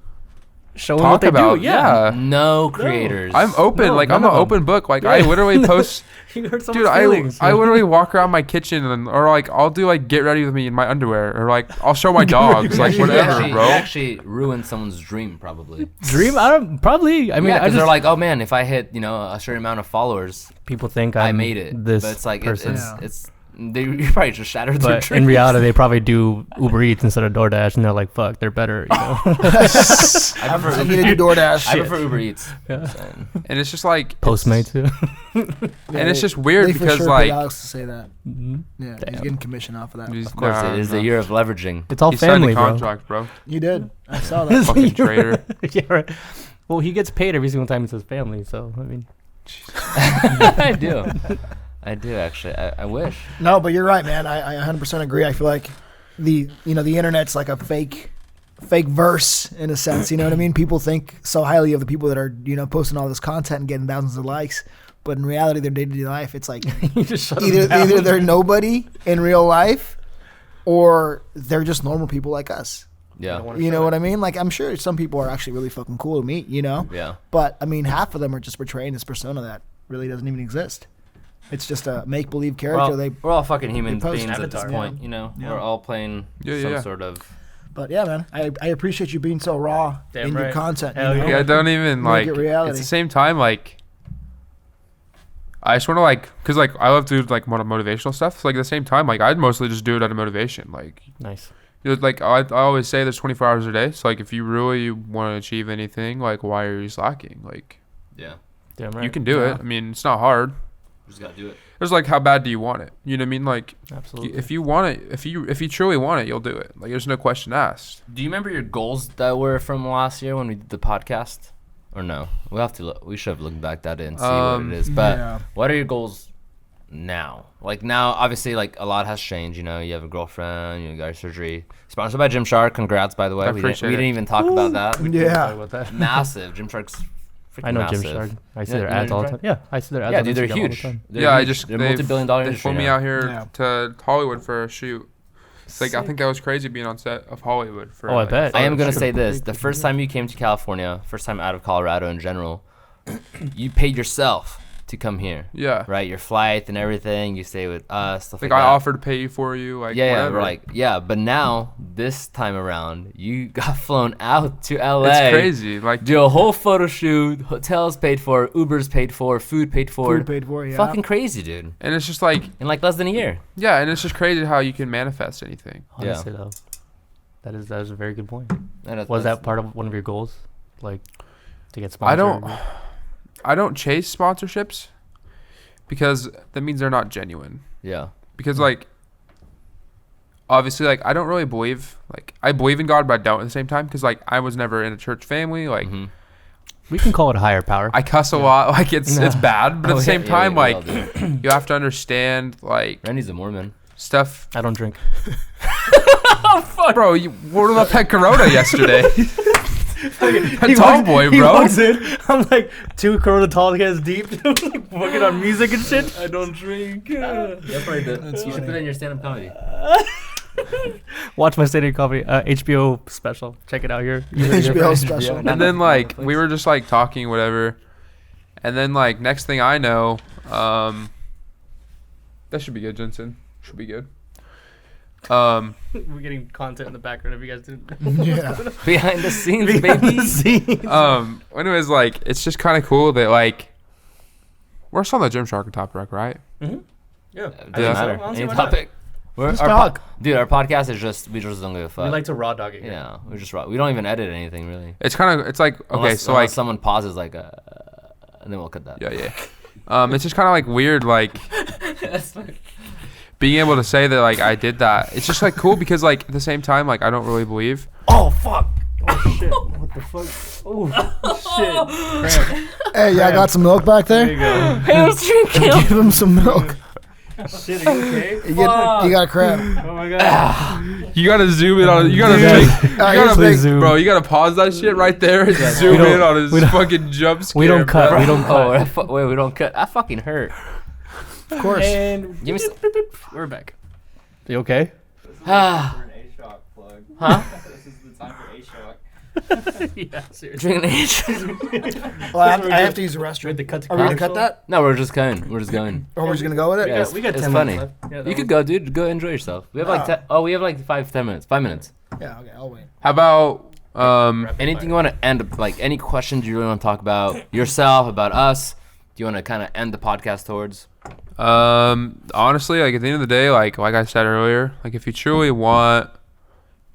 Showing talk what they about. do, yeah. No creators. I'm open. No, like none I'm an of them. open book. Like I literally post. You hurt someone's Dude, I feelings. literally walk around my kitchen or like I'll do like get ready with me in my underwear or like I'll show my dogs like You whatever, actually, bro. You actually ruined someone's dream, probably. Dream. I don't probably. I mean, Yeah, I just they're like, oh man, if I hit a certain amount of followers, people think I I'm made it. This but it's like person. it's you probably just shattered their But dreams. in reality, they probably do Uber Eats instead of DoorDash, and they're like, "Fuck, they're better." I I prefer, need to do DoorDash. I prefer Uber Eats. Yeah. Saying. And it's just like Postmates too. and it's just weird they for because sure like paid Alex to say that. Mhm. Yeah, he's Damn. getting commission off of that. he's- Of course, nah, it is nah. the year of leveraging. It's all He signed family, the bro. contract, bro. You did. I saw that. Fucking traitor. Yeah, right. Well, he gets paid every single time he says family, so I mean, I do. I do actually. I wish. No, but you're right, man. I 100% agree. I feel like the internet's like a fake verse in a sense. You know what I mean? People think so highly of the people that are posting all this content and getting thousands of likes, but in reality, their day-to-day life, it's like you just shut him either down. they're nobody in real life, or they're just normal people like us. Yeah. You know what I mean? Like I'm sure some people are actually really fucking cool to meet. Yeah. But I mean, half of them are just portraying this persona that really doesn't even exist. It's just a make-believe character. Well, we're all fucking human they post beings at avatar. this point. Yeah. We're all playing some sort of. But yeah, man, I appreciate you being so raw Damn in your right. content. Hell you know? Yeah, I don't even Make like it reality. it's the same time like I just want to like because like I love to do like motivational stuff. So, like at the same time like I'd mostly just do it out of motivation. Like Nice. like I always say there's 24 hours a day. So like if you really want to achieve anything, like why are you slacking? Like Yeah. Damn right. you can do Yeah. it. I mean it's not hard. Just gotta do it. There's like how bad do you want it? You know what I mean? Like Absolutely. if you want it, if you truly want it, you'll do it. Like there's no question asked. Do you remember your goals that were from last year when we did the podcast? Or no? We'll have to look. We should have looked back at it and see what it is. But yeah. what are your goals now? Like now, obviously, like a lot has changed. You know, you have a girlfriend. You got your surgery. Sponsored by Gymshark. Congrats, by the way. I We appreciate didn't it. even talk about that. Sorry Yeah. about that. Massive. Gymshark's I know massive. Gymshark. I see Yeah, their you know ads all the Gymshark? time. Yeah, I see their ads. Yeah, on dude, they're Instagram all the huge. time. They're Yeah, huge. They're they multi-billion-dollar They industry flew me now. out here Yeah. to Hollywood for a shoot. Like I think that was crazy being on set of Hollywood for. Oh, I like, bet. I am photo gonna shoot. say this: the first time you came to California, first time out of Colorado in general, you paid yourself to come here, Yeah. right? Your flight and everything. You stay with us, stuff like Like I that. offered to pay you for you. Like yeah, whatever. we're like, yeah. But now this time around, you got flown out to LA. It's crazy. Like Do a whole photo shoot, hotels paid for, Ubers paid for, food paid for. Food paid for, yeah. Fucking crazy, dude. and it's just like In like less than a year. yeah, and it's just crazy how you can manifest anything. Yeah. Honestly, though, that is a very good point. And Was that's- that part of one of your goals, like to get I sponsored? I don't chase sponsorships because that means they're not genuine. Yeah. Because like obviously like I don't really believe like I believe in God but I don't at the same time because like I was never in a church family like Mhm. We can call it a higher power. I cuss a lot like it's bad but at Oh, the same Yeah, time we all like do. you have to understand like Randy's a Mormon. stuff. I don't drink. Bro, you ordered up that Corona yesterday. A He tall walks- boy, he bro. walks in, I'm like 2 Corona tall guys deep, like working on music and shit. I don't drink. That's probably the. That's You should funny. put it in your stand-up comedy. Watch my stand-up comedy HBO special. Check it out here. HBO special. And then like we were just like talking whatever, and then like next thing I know, that should be good, Jensen. Should be good. We're getting content in the background if you guys didn't. Yeah. Behind the scenes, Behind baby. the scenes. Anyways, like it's just kind of cool that like we're still on the Gymshark and Top Rec, right? Yeah. Doesn't Yeah. matter. Honestly, Any why not? topic. Just Our talk. dude, our podcast is just we just don't give a fuck. We like to raw dog it. Here. yeah, we just we don't even edit anything really. It's kind of it's like okay, Unless- so unless like someone pauses like, and then we'll cut that. yeah. It's just kind of like weird, like being able to say that like I did that. It's just like cool because like at the same time like I don't really believe. Oh fuck! Oh shit! What the fuck? Oh shit! Hey, yeah, I got some milk back There you there. go. Hey, let's drink Give him some milk. Shit, are you okay? You got a crab. Oh my god! You gotta zoom in on. You gotta Dude. make. You Here's gotta the make, zoom. bro. You gotta pause that shit right there and zoom we don't- in on his we don't- fucking jump scare. We don't cut. bro. We don't cut. Oh, wait, we don't cut. I fucking hurt. Of course. And Give me some. we're back. You okay? Ah, For an A-Shock plug. huh? This is the time for A-Shock. Yeah, seriously. Drinking an Well, I have to use the We restroom. had to cut the Are we gonna commercial. cut that? No, we're just going. We're just going. Or we're just gonna go with it? Yeah, We got it's 10 funny. minutes left. Yeah, that You could was- go, dude. Go enjoy yourself. We have like we have like 5 minutes. 5 minutes. Yeah, okay, I'll wait. How about Anything you want to end? Like any questions you really want to talk about yourself, about us? Do you want to kind of end the podcast towards? honestly, like at the end of the day, like I said earlier, like if you truly want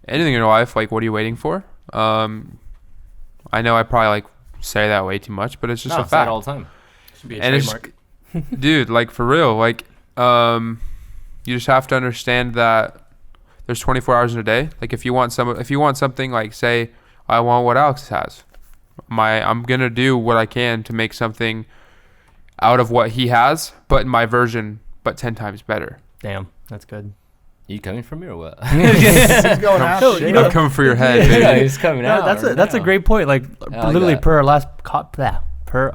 anything in your life, like what are you waiting for? I know I probably like say that way too much, but it's just No, a it's that fact. all the time. Should be a And it's trademark. dude, like for real, like you just have to understand that there's 24 hours in a day. Like if you want something, like say I want what Alex has, I'm gonna do what I can to make something out of what he has, but in my version, but 10 times better. Damn, that's good. You coming for me or what? He's going out. No, you know- I'm coming for your head, yeah, baby. he's coming No, out. that's a great point. Like like literally that. per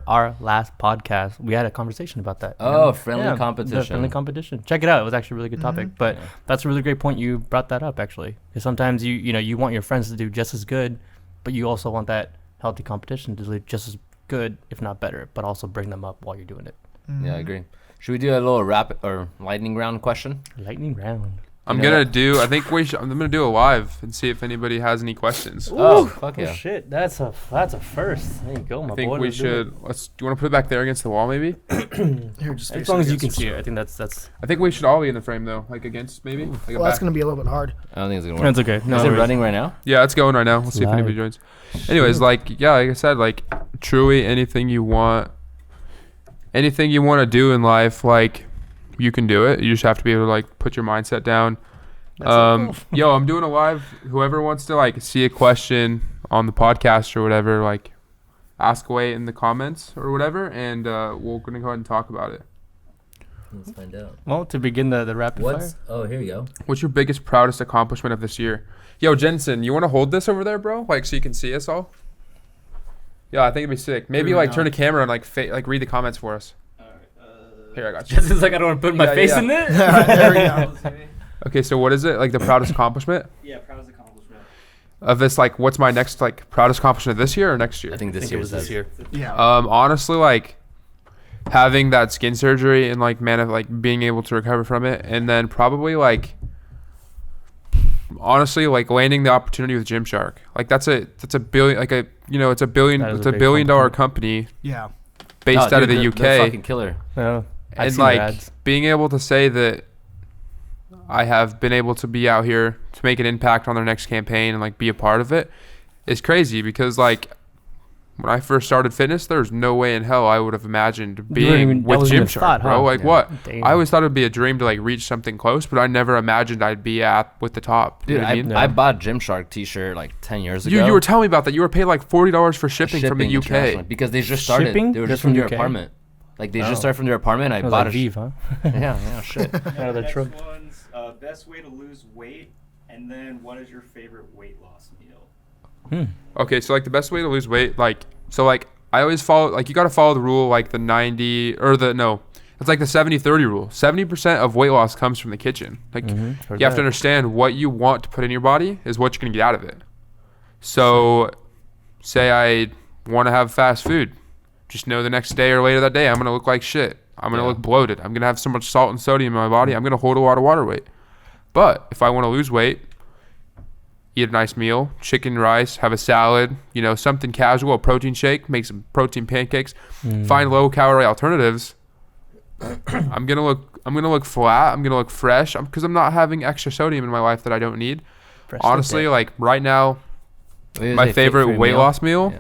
our last podcast, we had a conversation about that. you Oh, know? friendly Yeah, competition. the friendly competition. Check it out. It was actually a really good topic. But Yeah. that's a really great point. You brought that up actually, because sometimes you want your friends to do just as good, but you also want that healthy competition to do just as good, if not better, but also bring them up while you're doing it. Yeah, I agree. Should we do a little rapid or lightning round question? Lightning round. I'm You know gonna that- do. I think I'm gonna do a live and see if anybody has any questions. Oh, fuck yeah. Shit, that's a first. There you go, my I think boy. we Let's do it. should. Do you want to put it back there against the wall, maybe? Here, just As face long it as you against can the see it, I wall. think that's. I think we should all be in the frame though, like against maybe. Like a Well, that's back. gonna be a little bit hard. I don't think it's gonna work. That's okay. No, Is it worries. running right now? Yeah, it's going right now. Let's see if Live. anybody joins. Anyways, like I said, like truly anything you want to do in life, like you can do it. You just have to be able to like put your mindset down. Yo, I'm doing a live. Whoever wants to like see a question on the podcast or whatever, like ask away in the comments or whatever, and we're gonna go ahead and talk about it. Let's find out. Well, to begin the rapid fire. Oh, here you go. What's your biggest, proudest accomplishment of this year? Yo, Jensen, you want to hold this over there, bro? Like so you can see us all. Yeah, I think it'd be sick. Maybe Really like turn the camera and like like read the comments for us. Alright, Here, I got you. Just like I don't want to put my Yeah, face yeah. in it. There we go. Okay, so what is it? Like the proudest accomplishment Yeah, proudest accomplishment. of this? Like, what's my next like proudest accomplishment this year or next year? I think I this think it year was this year. Yeah. Honestly, like having that skin surgery and like like being able to recover from it, and then probably like honestly like landing the opportunity with Gymshark. Like that's a billion, like a it's a billion, That is it's a a big $1 billion company Yeah. based No, out of dude, the they're UK. fucking killer. Yeah. I've And seen their like ads. being able to say that I have been able to be out here to make an impact on their next campaign and like be a part of it is crazy, because like when I first started fitness, there's no way in hell I would have imagined being with Gymshark, bro. Like Yeah. what? Damn. I always thought it'd be a dream to like reach something close, but I never imagined I'd be with the top. You Dude, know what I mean? Yeah. I bought a Gymshark t-shirt like 10 years ago. You were telling me about that. You were paid like $40 for shipping from the internationally, UK. because they just started. Shipping? They were Just just from from their UK? apartment. Like they Oh. just started from their apartment. I It was bought like a Vive, huh? yeah, shit. Out of the Next truck. one's best way to lose weight, and then what is your favorite weight loss meal? Okay, so like the best way to lose weight, like I always follow, like you got to follow the rule, like the 90 or it's like the 70-30 rule. 70% of weight loss comes from the kitchen. Like you have to understand what you want to put in your body is what you're going to get out of it. So say I want to have fast food. Just know the next day or later that day, I'm going to look like shit. I'm going to Yeah. look bloated. I'm going to have so much salt and sodium in my body. I'm going to hold a lot of water weight. But if I want to lose weight, eat a nice meal, chicken, rice, have a salad, something casual, a protein shake, make some protein pancakes, find low calorie alternatives. I'm gonna look flat. I'm gonna look fresh because I'm not having extra sodium in my life that I don't need. Honestly, like right now, my favorite weight loss meal,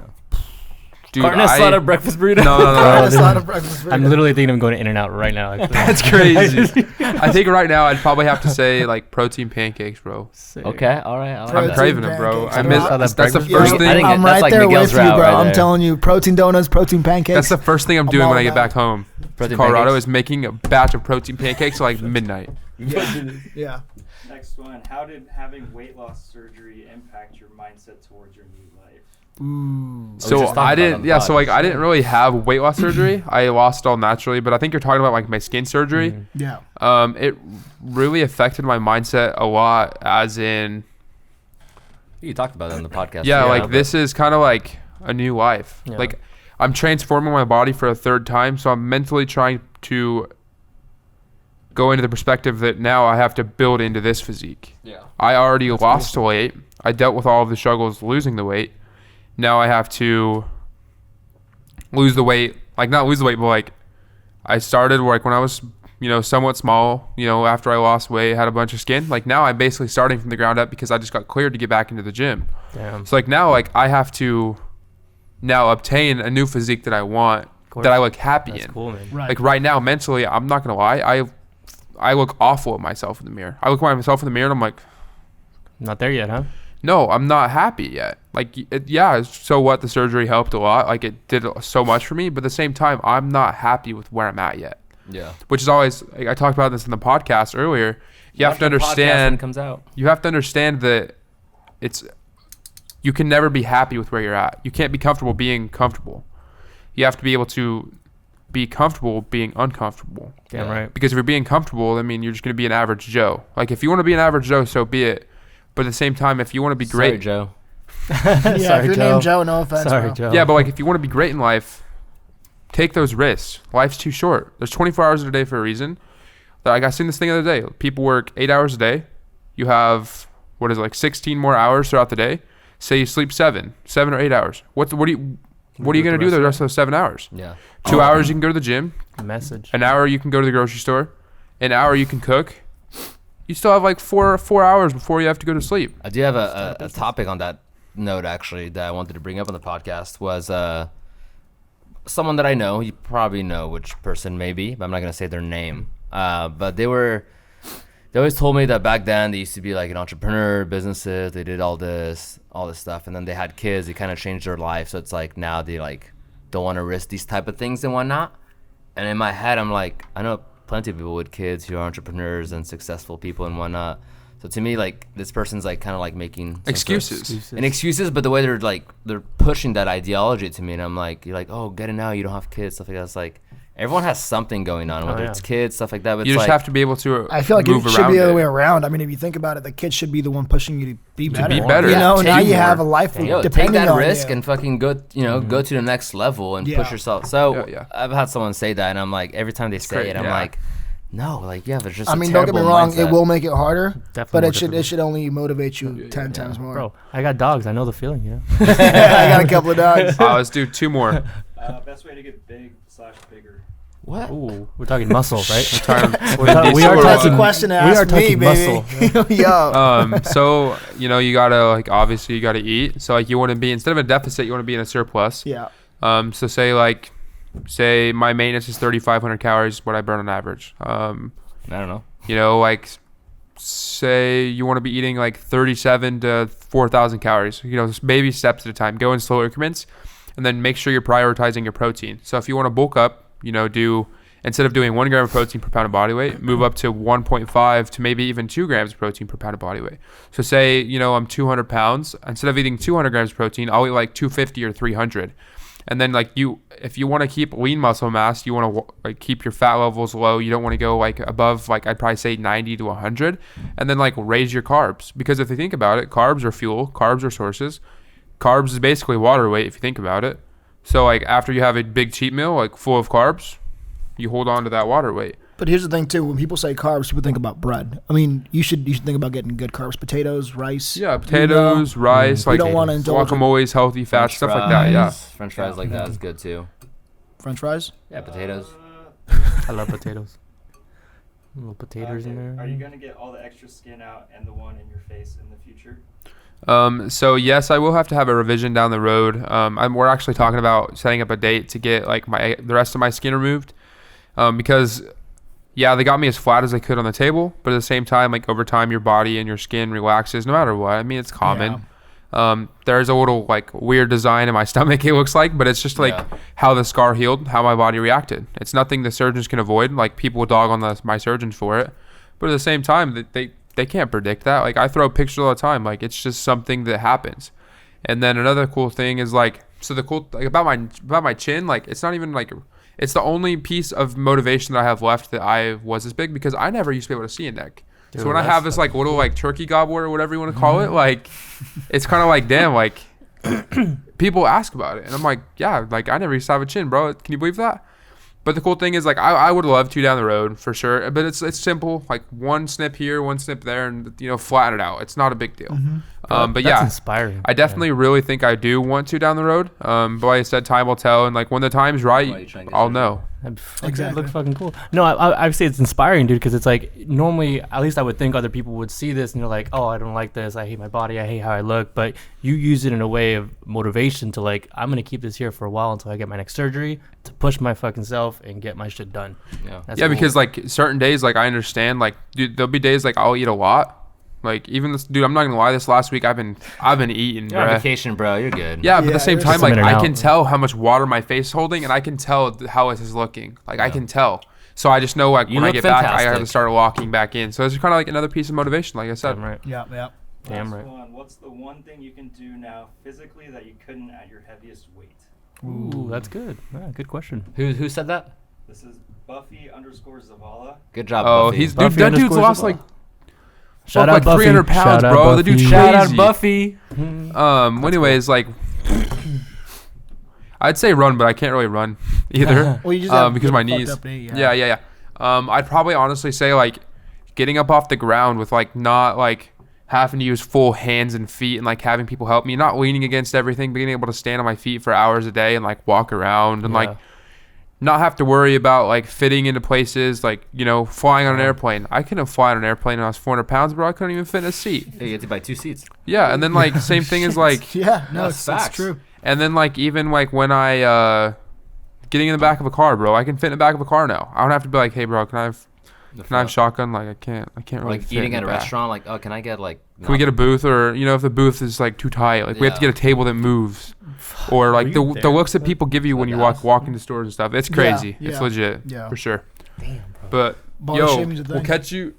dude. Carne asada breakfast burrito. No. That's not a breakfast I'm burrito. literally thinking of going to In-N-Out right now. Actually. That's crazy. I think right now I'd probably have to say like protein pancakes, bro. Sick. Okay, all right. I'm Protein craving them, bro. pancakes. I I miss. saw that That's the breakfast first burrito. thing. I think I'm that's right like there Miguel's with you, route bro. right I'm there. telling you, protein donuts, protein pancakes. That's the first thing I'm doing all when I get about back home. Protein Colorado pancakes. is making a batch of protein pancakes at like midnight. yeah. Next one, how did having weight loss surgery impact your mindset towards your new life? Ooh. just So talked about I it on didn't, the yeah. pod. So like I didn't really have weight loss surgery. I lost it all naturally. But I think you're talking about like my skin surgery. Yeah. It really affected my mindset a lot. As in, You talked about it on the podcast. yeah, like but- this is kind of like a new life. Yeah. Like I'm transforming my body for a third time. So I'm mentally trying to go into the perspective that now I have to build into this physique. Yeah. I already lost weight. I dealt with all of the struggles losing the weight. Now I have to lose the weight. Like not lose the weight, but like I started like when I was, somewhat small, after I lost weight, had a bunch of skin. Like now I'm basically starting from the ground up because I just got cleared to get back into the gym. Damn. So like now like I have to now obtain a new physique that I want, course. that I look happy That's in. cool, man. Right. Like right now mentally, I'm not going to lie, I look awful at myself in the mirror. I look at myself in the mirror and I'm like, Not there yet, huh? no, I'm not happy yet. Like, so what? The surgery helped a lot. Like, it did so much for me. But at the same time, I'm not happy with where I'm at yet. Yeah. Which is always, like, I talked about this in the podcast earlier. You have to Watch the podcast when it understand. comes out. You have to understand that you can never be happy with where you're at. You can't be comfortable being comfortable. You have to be able to be comfortable being uncomfortable. Damn Yeah. right. Because if you're being comfortable, I mean, you're just going to be an average Joe. Like, if you want to be an average Joe, so be it. But at the same time, if you want to be Sorry, great, Joe. Yeah, Sorry, if your Joe. name's Joe, no offense. Sorry, bro. Joe. yeah, but like if you want to be great in life, take those risks. Life's too short. There's 24 hours in a day for a reason. Like I seen this thing the other day. People work 8 hours a day. You have 16 more hours throughout the day. Say you sleep 7 or 8 hours. What are you gonna do the rest of those 7 hours? Yeah. 2 hours you can go to the gym. Message. An hour you can go to the grocery store. An hour you can cook. You still have like four hours before you have to go to sleep. I do have a topic on that note actually that I wanted to bring up on the podcast was someone that I know. You probably know which person maybe, but I'm not gonna say their name. But they always told me that back then they used to be like an entrepreneur, businesses. They did all this stuff, and then they had kids. They kind of changed their life, so it's like now they like don't want to risk these type of things and whatnot. And in my head, I'm like, I know plenty of people with kids who are entrepreneurs and successful people and whatnot. So to me, like this person's like kind of like making some Excuses. and excuses, but the way they're pushing that ideology to me, and I'm like, you're like, oh, get it now, you don't have kids, stuff like that. It's like everyone has something going on, whether it's kids, stuff like that. But You it's just like, have to be able to. I feel like move it should around be the other it. way around. I mean, if you think about it, the kid should be the one pushing you to be better. be better. You know, Yeah, now take you more. have a life yo, take depending that on risk you. and fucking go, go to the next level and push Yeah. yourself. So Yeah. I've had someone say that, and I'm like, every time they say great, it, I'm yeah. like, no, like yeah, there's just. I a mean, don't get me terrible wrong, mindset. it will make it harder, Definitely but more it difficult. should only motivate you 10 times more. Bro, I got dogs. I know the feeling, you know? I got a couple of dogs. Let's do 2 more. Best way to get big/bigger. What? Ooh, we're talking muscle, right? We are That's a talking- question to we ask are me, talking baby. muscle. Yo. So you gotta like obviously you gotta eat. So like you want to be instead of a deficit, you want to be in a surplus. Yeah. So say my maintenance is 3,500 calories, what I burn on average. I don't know. Like say you want to be eating like 37 to 4,000 calories. Just baby steps at a time. Go in slow increments, and then make sure you're prioritizing your protein. So if you want to bulk up, do instead of doing 1 gram of protein per pound of body weight, move up to 1.5 to maybe even 2 grams of protein per pound of body weight. So say I'm 200 pounds. Instead of eating 200 grams of protein, I'll eat like 250 or 300. And then if you want to keep lean muscle mass, you want to like keep your fat levels low. You don't want to go like above like I'd probably say 90 to 100, and then like raise your carbs, because if you think about it, carbs are fuel, carbs are sources. Carbs is basically water weight if you think about it. So like after you have a big cheat meal like full of carbs, you hold on to that water weight. But here's the thing too: when people say carbs, people think about bread. I mean, you should think about getting good carbs: potatoes, rice. Yeah, potatoes, rice, You like don't wanna indulge in guacamole's, healthy fats, French stuff like that. Yeah. fries. French fries like that is good too. French fries. Yeah, potatoes. I love potatoes. Little potatoes in Are there. you gonna get all the extra skin out and the one in your face in the future? So yes, I will have to have a revision down the road. We're actually talking about setting up a date to get like the rest of my skin removed, because yeah, they got me as flat as they could on the table, but at the same time, like over time, your body and your skin relaxes no matter what. I mean, it's common. There's a little like weird design in my stomach, it looks like, but it's just like how the scar healed, how my body reacted. It's nothing the surgeons can avoid. Like people dog on my surgeons for it, but at the same time, they can't predict that. Like I throw pictures all the time. Like it's just something that happens. And then another cool thing is like, so the cool like about my chin, like it's not even like, it's the only piece of motivation that I have left that I was this big, because I never used to be able to see a neck. Dude, So when I have this like little like turkey gobbler or whatever you want to call it, like it's kind of like, damn, like people ask about it, and I'm like, yeah, like I never used to have a chin, bro. Can you believe that? But the cool thing is like I would love to down the road for sure, but it's simple, like one snip here, one snip there, and flatten it out. It's not a big deal. But That's yeah, inspiring. I definitely really think I do want to down the road. But like I said, time will tell, and like when the time's Why you right, trying to get I'll surgery? know. Exactly. Look fucking cool. No, I say it's inspiring, dude, because it's like normally, at least I would think other people would see this and they're like, oh, I don't like this. I hate my body. I hate how I look. But you use it in a way of motivation to like, I'm going to keep this here for a while until I get my next surgery to push my fucking self and get my shit done. Yeah. That's Yeah, cool. because like certain days, like I understand, like dude, there'll be days like I'll eat a lot. Like even this, dude, I'm not gonna lie. This last week I've been eating, You're on bruh. vacation, bro. You're good. Yeah, but at Yeah, the same you're time, just like in and I out. can tell how much water my face is holding, and I can tell how it is looking. Like I can tell. So I just know like You when I look get back, I have to fantastic. start walking back in. So it's kind of like another piece of motivation, like I said. Damn right. Yeah. Damn Last right. one. What's the one thing you can do now physically that you couldn't at your heaviest weight? Ooh, that's good. Yeah, good question. Who said that? This is Buffy_Zavala. Good job. Oh, Buffy. he's Buffy that dude's underscore lost Zavala. like Shout like out Buffy. 300 pounds, Shout out bro. The Buffy. dude's Shout out crazy. Buffy. anyways, like I'd say run, but I can't really run either. Well, you just have because my fucked knees. up knee, Yeah. I'd probably honestly say like getting up off the ground with like not like having to use full hands and feet and like having people help me, not leaning against everything, being able to stand on my feet for hours a day and like walk around and like not have to worry about like fitting into places, like flying on an airplane. I couldn't fly on an airplane when I was 400 pounds, bro. I couldn't even fit in a seat. Hey, you get to buy 2 seats. Yeah, and then like same thing as like Yeah. No, That's it's facts. true. and then like even like when I getting in the back of a car, bro, I can fit in the back of a car now. I don't have to be like, hey bro, can I have shotgun? Like I can't really Like fit eating in at the a back. restaurant. Like, oh, can I get like? Can we get a booth, or if the booth is like too tight, like we have to Yeah. get a table that moves, or like you the there? looks that people give you when you walk into stores and stuff. It's crazy. Yeah, It's yeah, legit yeah. for sure. Damn, bro. But Body yo, shaming's a we'll thing. catch you.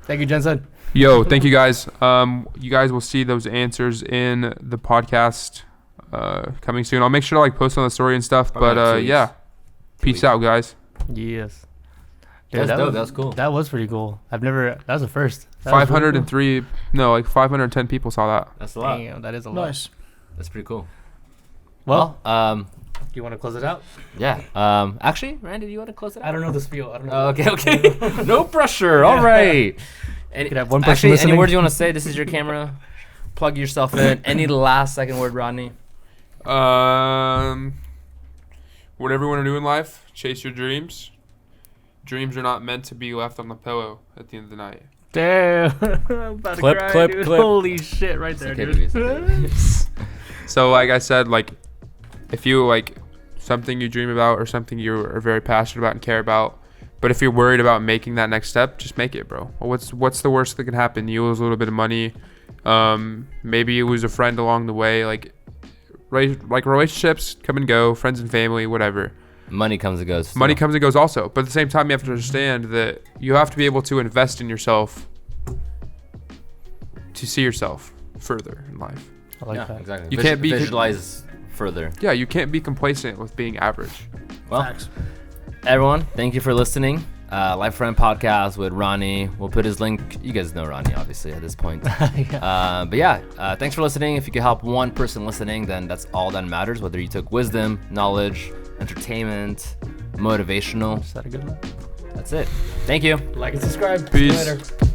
Thank you, Jensen. Yo, thank you guys. You guys will see those answers in the podcast coming soon. I'll make sure to like post on the story and stuff. Probably But like 2 yeah, weeks. peace out, guys. Yes. That's dope. was, That was cool. That was pretty cool. That was the first. That was really cool. 503, no, like 510 people saw that. That's a lot. Damn, that is a lot. Nice. That's pretty cool. Well, Well, do you want to close it out? yeah. Actually, Randy, do you want to close it out? I don't know the spiel. I don't know. Oh, okay. No pressure. All right. Could have one person Actually, listening. any words you want to say? This is your camera. Plug yourself in. Any last second word, Rodney? Whatever you want to do in life, chase your dreams. Dreams are not meant to be left on the pillow at the end of the night. Damn. I'm about to Clip, cry, clip, dude. clip. Holy shit, right there, okay, dude. baby, it's okay. So, like I said, like if you like something you dream about or something you are very passionate about and care about, but if you're worried about making that next step, just make it, bro. What's the worst that can happen? You lose a little bit of money. Maybe you lose a friend along the way. Like relationships come and go, friends and family, whatever. Money comes and goes. Money still. comes and goes also. But at the same time, you have to understand that you have to be able to invest in yourself to see yourself further in life. I like Yeah, that. exactly. You can't be- visualize further. Yeah, you can't be complacent with being average. Well, Facts. everyone, thank you for listening. Life Friend Podcast with Ronnie. We'll put his link. You guys know Ronnie, obviously, at this point. Yeah. But yeah, thanks for listening. If you could help one person listening, then that's all that matters. Whether you took wisdom, knowledge, entertainment, motivational, Is that a good one? that's it. Thank you. Like and subscribe. Peace. See you later.